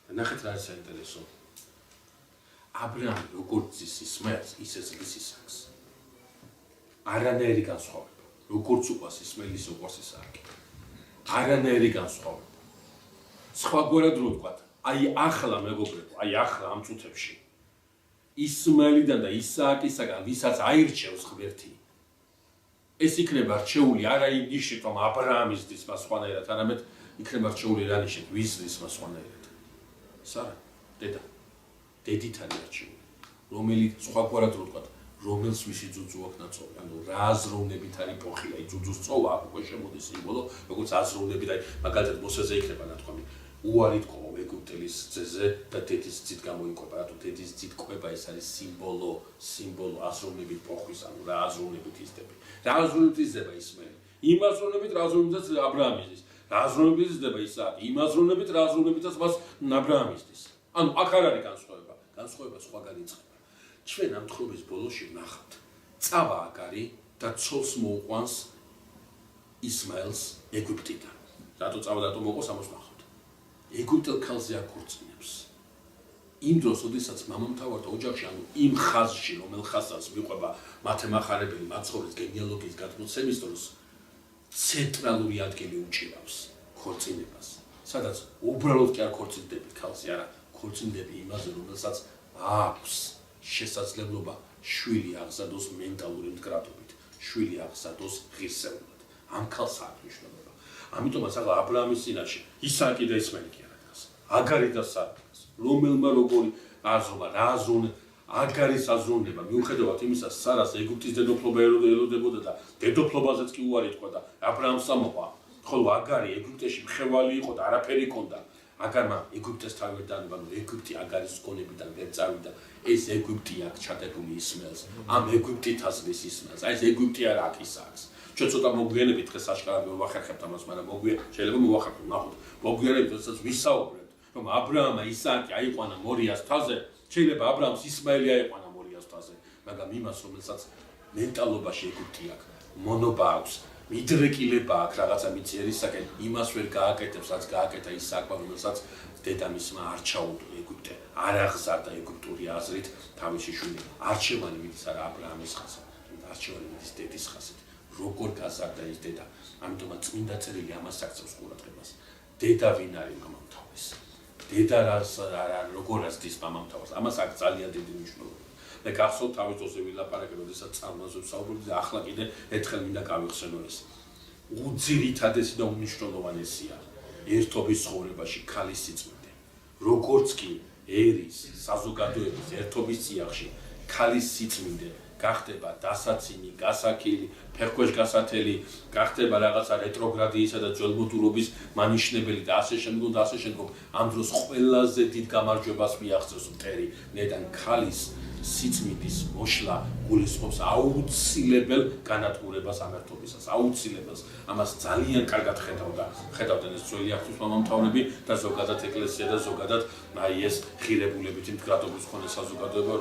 და ნახეთ რა არის საინტერესო აბრაამი როგორც ზის ისმაელს ისე ზის ისააკს არანაირი განსხვავება როგორც უყვარს ისმაელი ისე უყვარს ისააკი არანაირი განსხვავება სხვაგვარად რო ვთქვათ აი ახლა მეგობრებო აი ახლა ამ წუთებში ისმაელიდან და ისააკისაგან ვისაც აირჩევს ღმერთი ეს იქნება რჩეული არა იმ ნიშნით რომ აბრაამის ძმა სხვანაირად არამედ იქნება რჩეული რა ნიშნით ვის ძმა სხვანაირად ეს არა დედით არის რჩეული რომელიც სხვაგვარად რო ვთქვათ რომელს ვისი ძუძუ აქვს ნაწოლი ანუ რა აზროვნებით არის პოხი აი ძუძუს წოვა აქ უკვე შემოდის სიმბოლო როგორც აზროვნებით აი მაგალითად მოსეზე იქნება ნათქვამი უარი თქო ეგვიპტელის ძეზე და დედის ძით გამოიკვება რატო დედის ძით კვება ეს არის სიმბოლო აზროვნებით პოხვის ანუ რა აზროვნებით იზრდება რა აზროვნებით იზრდება ისმაელი იმ აზროვნებით რა აზროვნებითაც აბრაამი იზრდის რა აზროვნებით იზრდება ისააკი იმ აზროვნებით რა აზროვნებითაც მას აბრაამი იზრდის ანუ აქ არ არის განსხვავება სხვაგან იწყება ჩვენ ამ თხრობის ბოლოში ვნახავთ წავა აგარი და ცოლს მოუყვანს ისმაელს ეგვიპტიდან რატო წავა და რატო მოუყვანს ამას ვნახავთ ეგვიპტელ ქალზე აქორწინებს იმ დროს ოდესაც მამამთავართა ოჯახში ანუ იმ ხაზში რომელ ხაზსაც მიყვება მათემახარებელი მაცხოვრის გენეალოგიის გადმოცემის დროს ცენტრალური ადგილი უჭირავს ქორწინებას სადაც უბრალოდ კი არ ქორწინდებით ქალზე არა ქორწინდები იმაზე რომელსაც აქვს შესაძლებლობა შვილი აღზადოს მენტალური მდგრადობით შვილი აღზადოს ღირსეულად ამ ქალს აქვს მნიშვნელობა ამიტომაც ახლა აბრაამის წინაშე ისააკი და ისმაელი კი არა დგას აგარი და სარა რომელმა როგორი აზრობა რა აზროვნე აგარის აზროვნება მიუხედავად იმისა სარას ეგვიპტის დედოფლობა ელოდებოდა და დედოფლობაზეც კი უარი თქვა და აბრაამს ამოყვა ხოლო აგარი ეგვიპტეში მხევალი იყო და არაფერი ჰქონდა. აგარმა ეგვიპტეს თავი ვერ დაანება, ნუ ეგვიპტე აგარის გონებიდან ვერ წავიდა. ეს ეგვიპტე აქ ჩადებული ისმელს. ამ ეგვიპტით აზრის ისმელს. აი ეს ეგვიპტე არ აქ ის აქვს. ჩვენ ცოტა მოგვიანებით დღეს აშკარად მოვახერხებთ ამას, მაგრამ შეიძლება მოვახერხოთ, ნახოთ. მოგვიანებით როდესაც ვისაუბრებთ, რომ აბრაამა ისააკი აიყვანა მორიას მთაზე, შეიძლება აბრაამს ისმაელი აიყვანა მორიას მთაზე, მაგრამ იმას რომელსაც მენტალობაში ეგვიპტე აქვს, მონობა აქვს, მიდრეკილება აქვს რაღაცა მიწიერისაკენ, იმას ვერ გააკეთებს, რაც გააკეთა ისააკმა, რომელსაც დედამისმა არ ჩაუდო ეგვიპტე, არ აღზარდა ეგვიპტური აზრით თავისი შვილი. არჩევანი მიდის არა აბრაამის ხაზით, არჩევანი მიდის დედის ხაზით. როგორ გაზარდა ის დედა, ამიტომაც წმინდა წერილი ამას აქცევს ყურადღებას. დედა ვინ არის მამამთავრის? დედა როგორ აზრდის მამამთავრს? ამას აქვს ძალიან დიდი მნიშვნელობა. და გახსოვთ თავის დროზე ვილაპარაკე, როდესაც წარმოზე ვსაუბრობდი და ახლა კიდე ერთხელ მინდა გავიხსენო ეს. უძირითადესი და უმნიშვნელოვანესია ერთობის ცხოვრებაში ქალის სიწმინდე. როგორც კი ერის, საზოგადოების ერთობის წიაღში ქალის სიწმინდე გახდება დასაცინი, გასაქილი, ფეხქვეშ გასათელი, გახდება რაღაცა რეტროგრადიისა და ძველმოდულობის მანიშნებელი და ასე შემდგომ, ამ დროს ყველაზე დიდ გამარჯვებას მიაღწევს მტერი, ნედან ქალის სიწმინდის მოშლა გულისხმობს აუცილებელ განადგურებას ამ ერთობისას, აუცილებელს. ამას ძალიან კარგად ხედავდნენ ეს ძველი აღთქმის მამამთავრები და ზოგადად ეკლესია და ზოგადად ეს ღირებულებითი მდგრადობის მქონე საზოგადოება,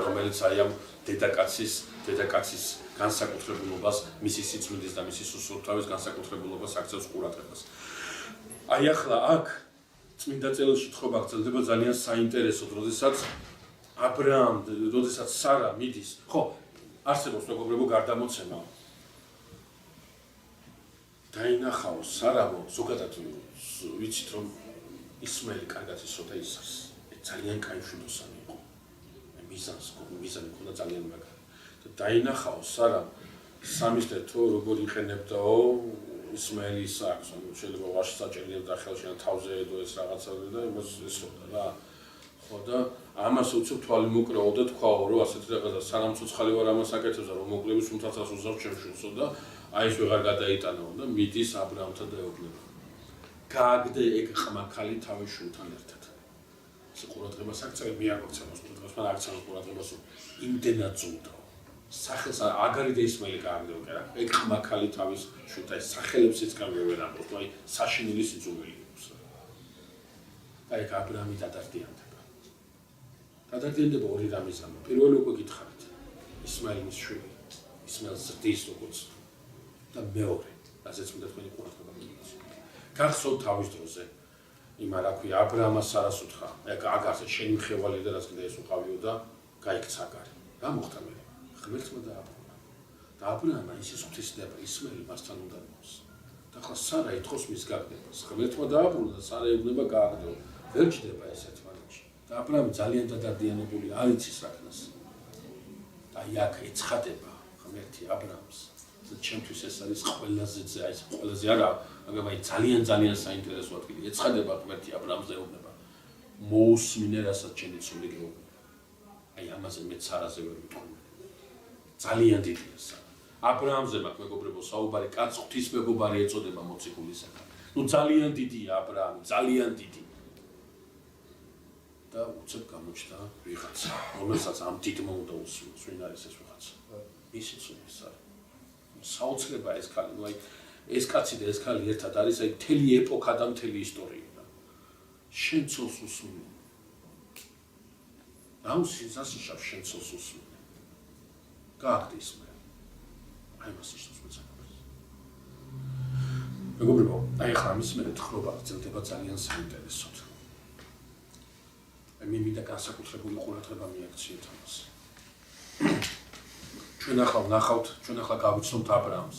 რომელიც აი ამ დედაკაცის განსაკუთრებულობას, მისი სიწმინდის და მისი სუსურთავის განსაკუთრებულობას აქცევს ყურადღებას. აი ახლა აქ წმინდა წერილში თხრობა გრძელდება ძალიან საინტერესოდ, როდესაც სარა მიდის, ხო, არსებობს მეგობრებო გარდამოცემა. დაინახაო სარამო, ზოგადად ვიცით რომ ისმაელი კარგად იცოდა ისას. ძალიან კაი მშვიდოსანი იყო. მიზანი ჰქონდა ძალიან მაგარი. და დაინახაო სარამ სამისთეთო როგორ იყენებდაო ისმაელი ისააკს, შეიძლება ვაში საჭერიებდა ხელში და თავზე ედო ეს რაღაცა და იმას ესროდა რა. ხო და ამას უცებ თვალი მოკრაო და თქვაო რომ ასეთი რაღაცა სანამ ცოცხალი ვარ ამას აკეთებს და რომ მოკლების უმთასაც უზავს ჩემშულსო და აი ეს ვეღარ გადაიტანაო და მიდის აბრაამთან და ეუბნება. გააგდე ეგ ყმა ქალი თავის შვილთან ერთად. ეს ყურადღებას აქცევ მე არ მოგცემს ყურადღებას, მაგრამ აქცევს ყურადღებას იმდენად ზრუნდაო. სახელს აგარი და ისმაელი გააგდეო კი რა. ეგ ყმა ქალი თავის შვილთან სახელებს ეცკავიო ვერ ამბობ, აი საშინელი სიძულველი აქვს. აი ეგ აბრაამი დადარდიანდება. დადარდიანდება ორი რამის გამო. პირველი უკვე გითხარით. ისმაილის შვილი. ისმაილს ზრდის როგორც და მეორე, რასაც მინდა თქვენი ყურადღება მიიღოს. გახსოვთ თავის დროზე იმ რა ქვია აბრაამას სარას უთხრა. აგარზე შენი მხევალი და რაც კიდე ეს უყავიო და გაიქცა აგარი. რა მოხდა მე? ღმერთმა დააბრუნა. და აბრაამა ისე ღვთისმეტყველება ისმაილი მასთან უნდა მოს. და ახლა სარა ითხოვს მის გაგდებას. ღმერთმა დააბრუნა და სარა ეუბნება გააგდო. ვერ ჯდება ესეთ მაგაში. და აბრაამი ძალიან დადარდიანებული არ იცის რა ქნას. და იქ ეცხადება ღმერთი აბრაამს. და ჩემთვის ეს არის ყველაზე არა, მაგრამ აი ძალიან საინტერესო ადგილი. ეცხადება ღმერთი აბრაამს და ეუბნება. მოусმინე რასაც ჩემი ცოლი გეუბნება. აი ამაზე მე ცარაზე ვერ ვიტყვი. ძალიან დიდია სა. აბრაამზე მაქვს მეგობრებო საუბარი, კაც ღვთის მეგობარი ეწოდება მოციქულისაგან. ნუ ძალიან დიდია აბრაამი, ძალიან დიდი. და უცებ გამოჩნდა ვიღაცა, რომელსაც ამ დიდმა უნდა უსმინოს, ვინ არის ეს ვიღაცა? ისიც ის არის. საოცრება ეს ქალი, ნუ აი ეს კაცი და ეს ქალი ერთად არის, აი მთელი ეპოქა და მთელი ისტორია. შენ ცოლს უსმინე. ასიშავ შენ ცოლს უსმინე. გააგდე ისმაილი. აი მას ისწავს მეცადეს. მეგობრებო, აი ახლა ამის მერე თხრობა გრძელდება ძალიან საინტერესოდ. მე მინდა განსაკუთრებული ყურადღება მიაქციოთ ამას. ჩვენ ახლა გავიცნობთ აბრაამს.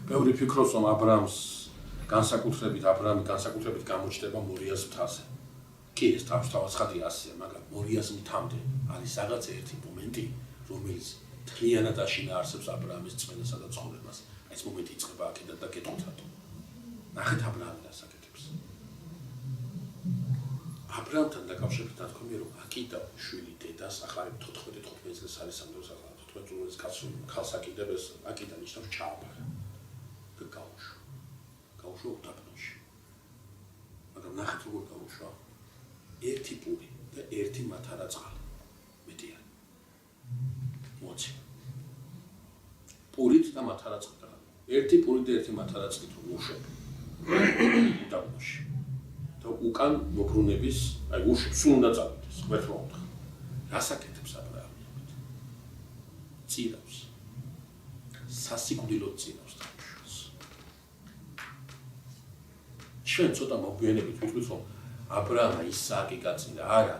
ბევრი ფიქრობს, რომ აბრაამი განსაკუთრებით გამოჩნდება მორიას მთაზე. კი, ეს თავისთავად ასია, მაგრამ მორიას მთამდე არის რაღაც ერთი მომენტი, რომელიც მთლიანად აშინაარსებს აბრაამის წმენასა და ცხოვრებას. ეს მომენტი იწყება აქედან და გეტყვით რატო. ნახეთ აბრაამი რას აკეთებს. აბრაამთან დაკავშირებით ნათქვამია, რომ აკიდა შვილი დედას, ახლა 14-15 წელს არის ამ დროს, 14 წელს ქალს აკიდებს, აკიდა ნიშნავს ჩააბარა და გაუშვა. გაუშვა უდაბნოში. მაგრამ ნახეთ როგორ გაუშვა. ერთი პური და ერთი მათარა წყალი. მეტია. მოცი. პურით და მათარა წყლით. ერთი პური და ერთი მათარა წყლით უშვებ. უდაბნოში. და უკან მობრუნების, აი უშვებ, სულ უნდა წავიდეს, ღმერთმა უთხრა. რას აკეთებს აბრაამი? წირავს. სასიკვდილოდ წირავს თამაშს. ჩვენ ცოტა მოგვიანებით ვიტყვით, რომ აბრაამა ისააკი გაწირა, არა,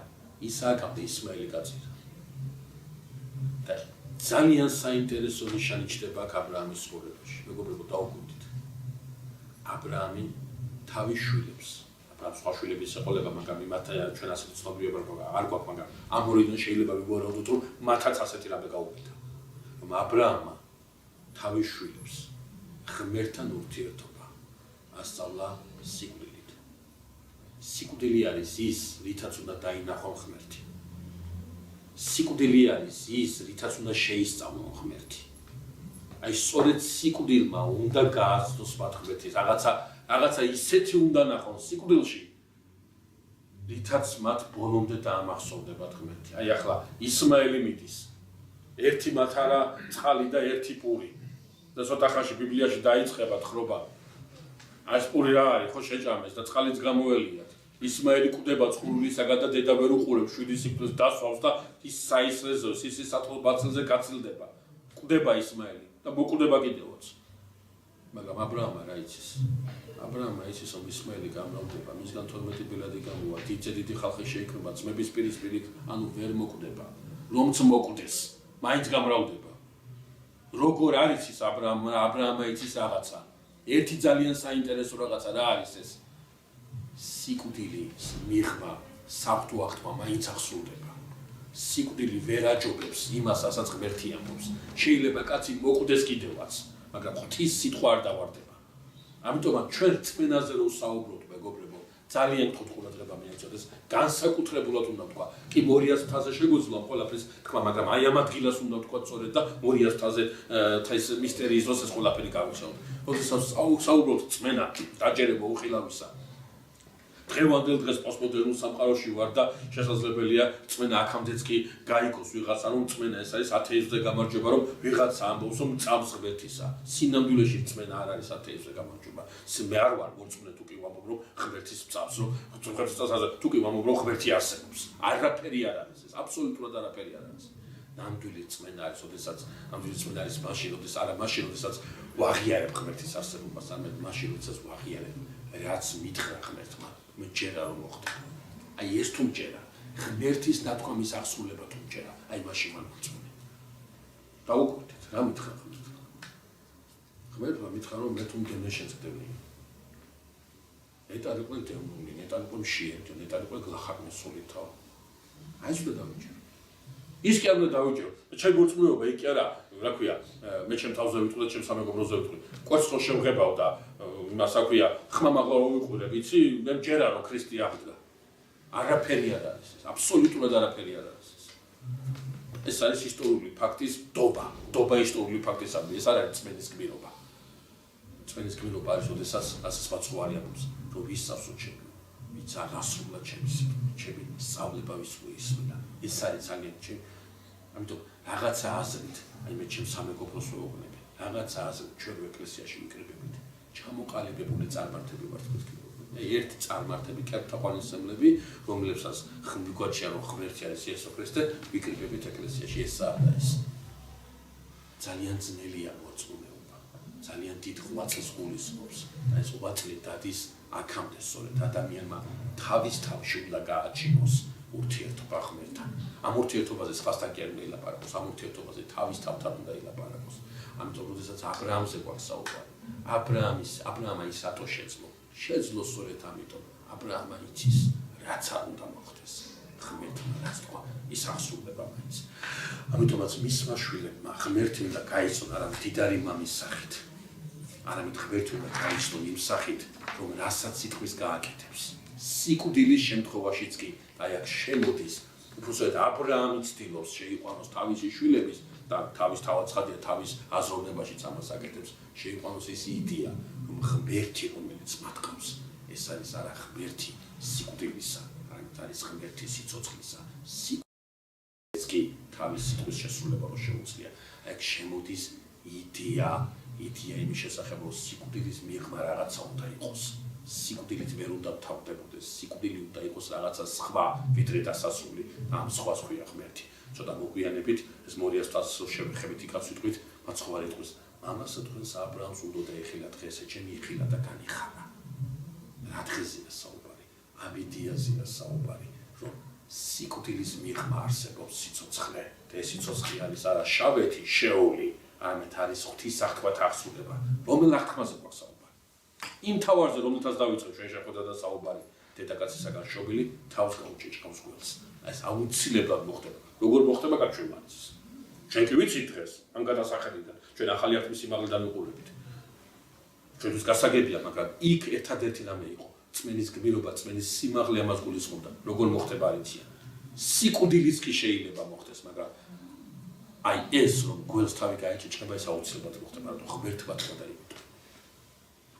ისააკამდე ისმაილი გაწირა. და ძალიან საინტერესო ნიშანი ჩნდება აქ აბრაამის ცხოვრებაში. მეგობრებო, დაუკვირდით. აბრაამი თავის შვილებს, აბრაამს სხვა შვილების ეყოლება, მაგრამ იმათა ჩვენ ასეთი ცნობიერება არ გვაქვს, მაგრამ ამ ორიდან შეიძლება ვივარაუდოთ, რომ მათაც ასეთი რამე გაუკეთა. რომ აბრაამმა თავის შვილებს ღმერთთან ურთიერთობა ასწავლა სიკვდილით. სიკვდილი არის ის, რითაც უნდა დაინახონ ღმერთი. სიკვდილი არის ის, რითაც უნდა შეისწავლონ ღმერთი. აი სწორედ სიკვდილმა უნდა გააცნოს მათ ღმერთის. რაღაცა ისეთი უნდა ნახონ სიკვდილში, რითაც მათ ბოლომდე დაამახსოვრდებათ ღმერთი. აი ახლა ისმაელი მიდის. ერთი მათარა წყალი და ერთი პური. და ცოტა ხანში ბიბლიაში დაიწყება თხრობა. ეს პური რა არის, ხო შეჭამეს და წყალიც გამოელიათ. ისმაელი კვდება წყურვილისაგან და დედა ვერ უყურებს, შვიდი სიკვდილს დასვავს და ის საისრეზე, სისის სათვალ ბაცილზე გაწილდება. კვდება ისმაელი და მოკვდება კიდევაც. მაგრამ აბრაამმა რა იცის? აბრაამმა იცის, რომ ისმაელი გამრავდება, მისგან 12 ბელადი გამოვა, დიდი ხალხი შეიქმნება, ძმების პირისპირ, ანუ ვერ მოკვდება. რომც მოკვდეს, მაინც გამრავდება. როგორ არის ის აბრაამმა იცის რაღაცა. ერთი ძალიან საინტერესო რაღაცა რა არის ეს? სიკვდილის მიღმა, საფრთხო აღთქმა მაინც აღსრულდება. სიკვდილი ვერ აჯობებს იმას, რასაც ღმერთი ამბობს. შეიძლება კაცი მოკვდეს კიდევაც, მაგრამ ღვთის სიტყვა არ დავარდება. ამიტომაც ჩვენ რწმენაზე რო ვსაუბრობთ, მეგობრებო, ძალიან გთხოვთ ყურადღება მიეცოდეს, განსაკუთრებულად უნდა ვთქვა. კი 200 თაზე შეგვიძლია ყველაფრის თქმა, მაგრამ აი ამ ადგილას უნდა ვთქვა სწორედ და 200 თაზე ეს მისტერიის დროს ეს ყველაფერი გავუცემთ. როდესაც საუბრობთ რწმენა, დაჯერება უხილავისა. დღევანდელ დღეს პოსტმოდერნულ სამყაროში ვარ და შესაძლებელია რწმენა აქამდეც კი გაიგოს ვიღაცა, რომ რწმენა ეს არის ათეიზმზე გამარჯვება, რომ ვიღაცა ამბობს, რომ წამს ღმერთისა. სინამდვილეში რწმენა არ არის ათეიზმზე გამარჯვება. მე არ ვარ მორწმუნე თუ კი ვამბობ, რომ ღმერთის წამს, რომ ღმერთის წამს თუ კი ვამბობ, რომ ღმერთი არსებობს. არაფერი არ არის ეს, აბსოლუტურად არაფერი არ არის. ნამდვილი რწმენა არის, როდესაც ნამდვილი რწმენა არის მაშინ, როდესაც ვაღიარებ ღმერთის არსებობას, ამეთ მაშინ, როდესაც ვაღიარებ, რაც მითხრა ღმერთმა. მე ჯერა რომ მოხდა. აი ეს თუ ჯერა, ღმერთის ნათქვამის აღსრულება თუ ჯერა, აი მაშინ მან მოწმუნე. დაუკვირდით, რა მითხრა ღმერთმა? ღმერთმა მითხრა, რომ მე თუ მგემე შეწდები. ეტარიყვე დემონი, ეტარიყვე მშიერი, ეტარიყვე გლახაკმე სულითა. აი ეს უნდა დავიჯერო. ის კი არ უნდა დავიჯერო. ჩემი მოწმუნეობა იქ კი არა, რა ქვია, მე ჩემ თავზე ვიტყვი და ჩემ სამეგობროზე ვიტყვი. კვერცხო შევღებავ და იმას აქვია, ხმამაღლა ვიყურე, ვიცი, მე მჯერა რომ ქრისტე აღდგა. არაფერი არ არის ეს, აბსოლუტურად არაფერი არ არის ეს. ეს არის ისტორიული ფაქტის დობა ისტორიული ფაქტის ამბი, ეს არ არის წმენის გმირობა. წმენის გმირობა არის, როდესაც ასე სხვა ცხოვარი ამბობს, რომ ვისწავლო ჩემი, ვიც აღასრულა ჩემი სწავლება ვისმენა. ეს არის ძალიან ჩემი. ამიტომ რაღაცა აზრით, აი მე ჩემ სამეგობროს ვეუბნები, რაღაცა აზრით ჩვენ ეკლესიაში ვიკრიბებით. ჩამოყალიბებული წარმართები ვართ თქვენ. ერთი წარმართები, კერპთაყვანისმცემლები, რომლებსაც გვიგვაჩია რომ ღმერთი არის იესო ქრისტე, ვიკრიბებით ეკლესიაში ესაა და ეს. ძალიან ძნელია მოწმუნეობა. ძალიან დიდ ღვაწლს გულისხმობს. და ეს ღვაწლი დადის აქამდე სწორედ ადამიანმა თავის თავში უნდა გააჩინოს ურთიერთობა ღმერთთან. ამ ურთიერთობაზე სხვასთან კი არ უნდა ილაპარაკოს, ამ ურთიერთობაზე თავის თავთან უნდა ილაპარაკოს. ამიტომ როდესაც აბრაამზე გვაქვს საუბარი, აბრაამა ის რატო შეძლო სწორედ ამიტომ აბრაამა იცის რაც არ უნდა მოხდეს ღმერთმა რაც თქვა ის აღსრულდება მაინც. ამიტომაც მისმა შვილებმა ღმერთი უნდა გაიცნონ არა მდიდარი მამის სახით, არამედ ღმერთი უნდა გაიცნონ იმ სახით, რომ რასაც სიტყვის გააკეთებს. სიკვდილის შემთხვევაშიც კი აი აქ შემოდის უბრალოდ აბრაამი ცდილობს შეიყვანოს თავისი შვილების და თავის თავაცხადია თავის აზროვნებაშიც ამას აკეთებს, შეიყვანოს ის იდეა, რომ ღმერთი რომელიც რომელიც მათ ყავს. ეს არის არა ღმერთი სიკვდილისა, არამედ არის ღმერთი სიცოცხლისა. ეს კი თავის სიტყვის შესრულება რო შეუძლია. აქ შემოდის იდეა იმის შესახებ, რომ სიკვდილის მიღმა რაღაცა უნდა იყოს. სიკვდილით ვერ უნდა თავდებოდეს, სიკვდილი უნდა იყოს რაღაცა სხვა, ვიდრე დასასრული, ამ სხვას ქვია ღმერთი. ცოტა მოგვიანებით ეს მორიასთან შევეხებით იქაც ვიტყვით, მაცხოვარი იტყვის, მამასა თქვენს აბრაამს უნდა ეხილა დღეს, ეჩემი ეხილა და განიხარა. რა დღეზეა საუბარი? ამ იდეაზეა საუბარი, რომ სიკვდილის მიღმა არსებობს სიცოცხლე. და ეს სიცოცხლე არის არა შავეთი, შეეული, არამედ არის ღვთისახტბათ აღსრულება. რომელ აღთქმაზე გვაქვს საუბარი? იმ თავარზე, რომელთაც დავიწყე ჩვენ შეხვედრა და საუბარი, დედაკაცისაგან შობილი თავს გაუჭეჭყავს გველს. ეს აუცილებლად მოხდება. როგორ მოხდება გაჩვენებს. ჩვენ კი ვიცით დღეს, ამ გადასახედიდან, ჩვენ ახალი აღთმის სიმაღლედან ვიყურებით. ჩვენთვის გასაგებია, მაგრამ იქ ერთადერთი რამე იყო. წმენის გმირობა, წმენის სიმაღლე ამას გულისხმობდა. როგორ მოხდება არიციან. სიკვდილიც კი შეიძლება მოხდეს, მაგრამ აი ეს რომ გველს თავი გაეჭეჭება, ეს აუცილებლად მოხდება, რადგან ღმერთმა თქვა და იმიტომ.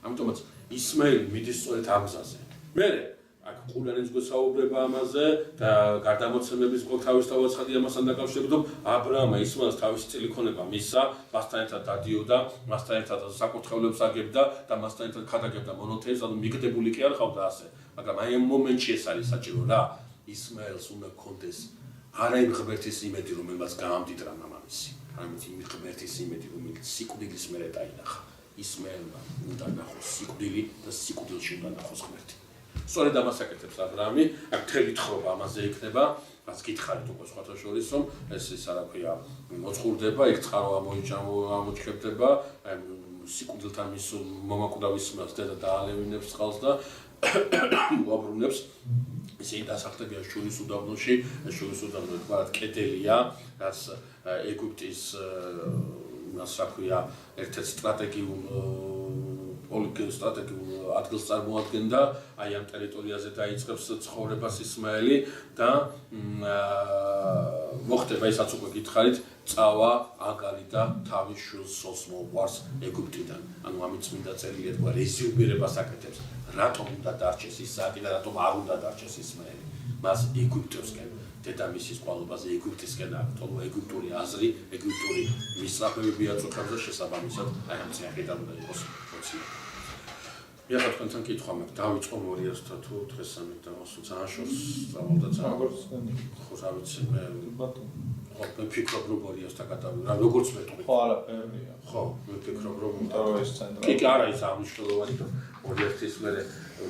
ამიტომაც ისმაილი მიდის სწორედ ამ გზაზე. მერე აქ ყურანის გვესაუბრება ამაზე და გარდამოცემების ყოველ თავისთავად ცხადი ამასთან დაკავშირებით, რომ აბრაამა ისმაილს თავისი წილი ქონება მისცა, მასთან ერთად დადიოდა, მასთან ერთად საკურთხევლებს აგებდა და მასთან ერთად ქადაგებდა მონოთეებს, ანუ მიგდებული კი არ ყავდა ასე, მაგრამ აი ამ მომენტში ეს არის საჭირო რა, ისმაილს უნდა ქონდეს არა იმ ღმერთის იმედი, რომელმაც გაამდიდრა მამამისი, არამედ იმ ღმერთის იმედი, რომელიც სიკვდილის მერე დაინახა. ისმაილმა უნდა ნახოს სიკვდილი და სიკვდილში უნდა ნახოს ღმერთი. სწორედ ამას აკეთებს აბრაამი, აქ მთელი თხრობა ამაზე იქნება, რაც გითხარით უკვე სხვათა შორის, რომ ეს რა ქვია, მოწყურდება, იქ წყარო ამოჩქებდება, სიკვდილთან მის მომაკვდავის მას დედა დაალევინებს წყალს და უაბრუნებს. ისინი დასახლდებიან შურის უდაბნოში, შურის უდაბნო თქვათ კედელია, რაც ეგვიპტის იმას რა ქვია, ერთ-ერთ სტრატეგიულ ადგილს წარმოადგენდა, აი ამ ტერიტორიაზე დაიწყებს ცხოვრებას ისმაელი და მოხდება ისაც უკვე გითხარით, წავა აგარი და თავის შვილს სოლს მოუყვარს ეგვიპტიდან. ანუ ამით წმინდა წერილი თქვა რეზიუმირებას აკეთებს, რატომ უნდა დარჩეს ისააკი და რატომ არ უნდა დარჩეს ისმაელი. მას ეგვიპტოსკენ დედამისის ყვალობაზე ეგვიპტისკენ აქტოლო ეგვიპტური აზრი, ეგვიპტური მისწრაფებები აწუხებს და შესაბამისად აი ამ წინააღმდეგ უნდა იყოს პროცესი. მიხარ თქვენთან კითხვა მაქვს, დავიწყო მორიასთან თუ დღესამე და ძალიან შორს სწავლობდა ძალიან. ხო, რა ვიცი, მე ვფიქრობ რომ მორიასთან გადავიდე, რა როგორც მეტყვი. ხო, არაფერია. ხო, მე ვფიქრობ რომ ეს ცენტრალური. კი, არა ის აღმმნიშვნელოვანი და მორიასთვის მე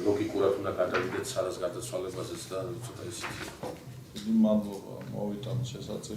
ლოგიკურად უნდა გადავიდეთ სადაც გადაცვალებაზეც და ცოტა ისეთი. დიდი მადლობა მოვიტანთ შესაძლებლად.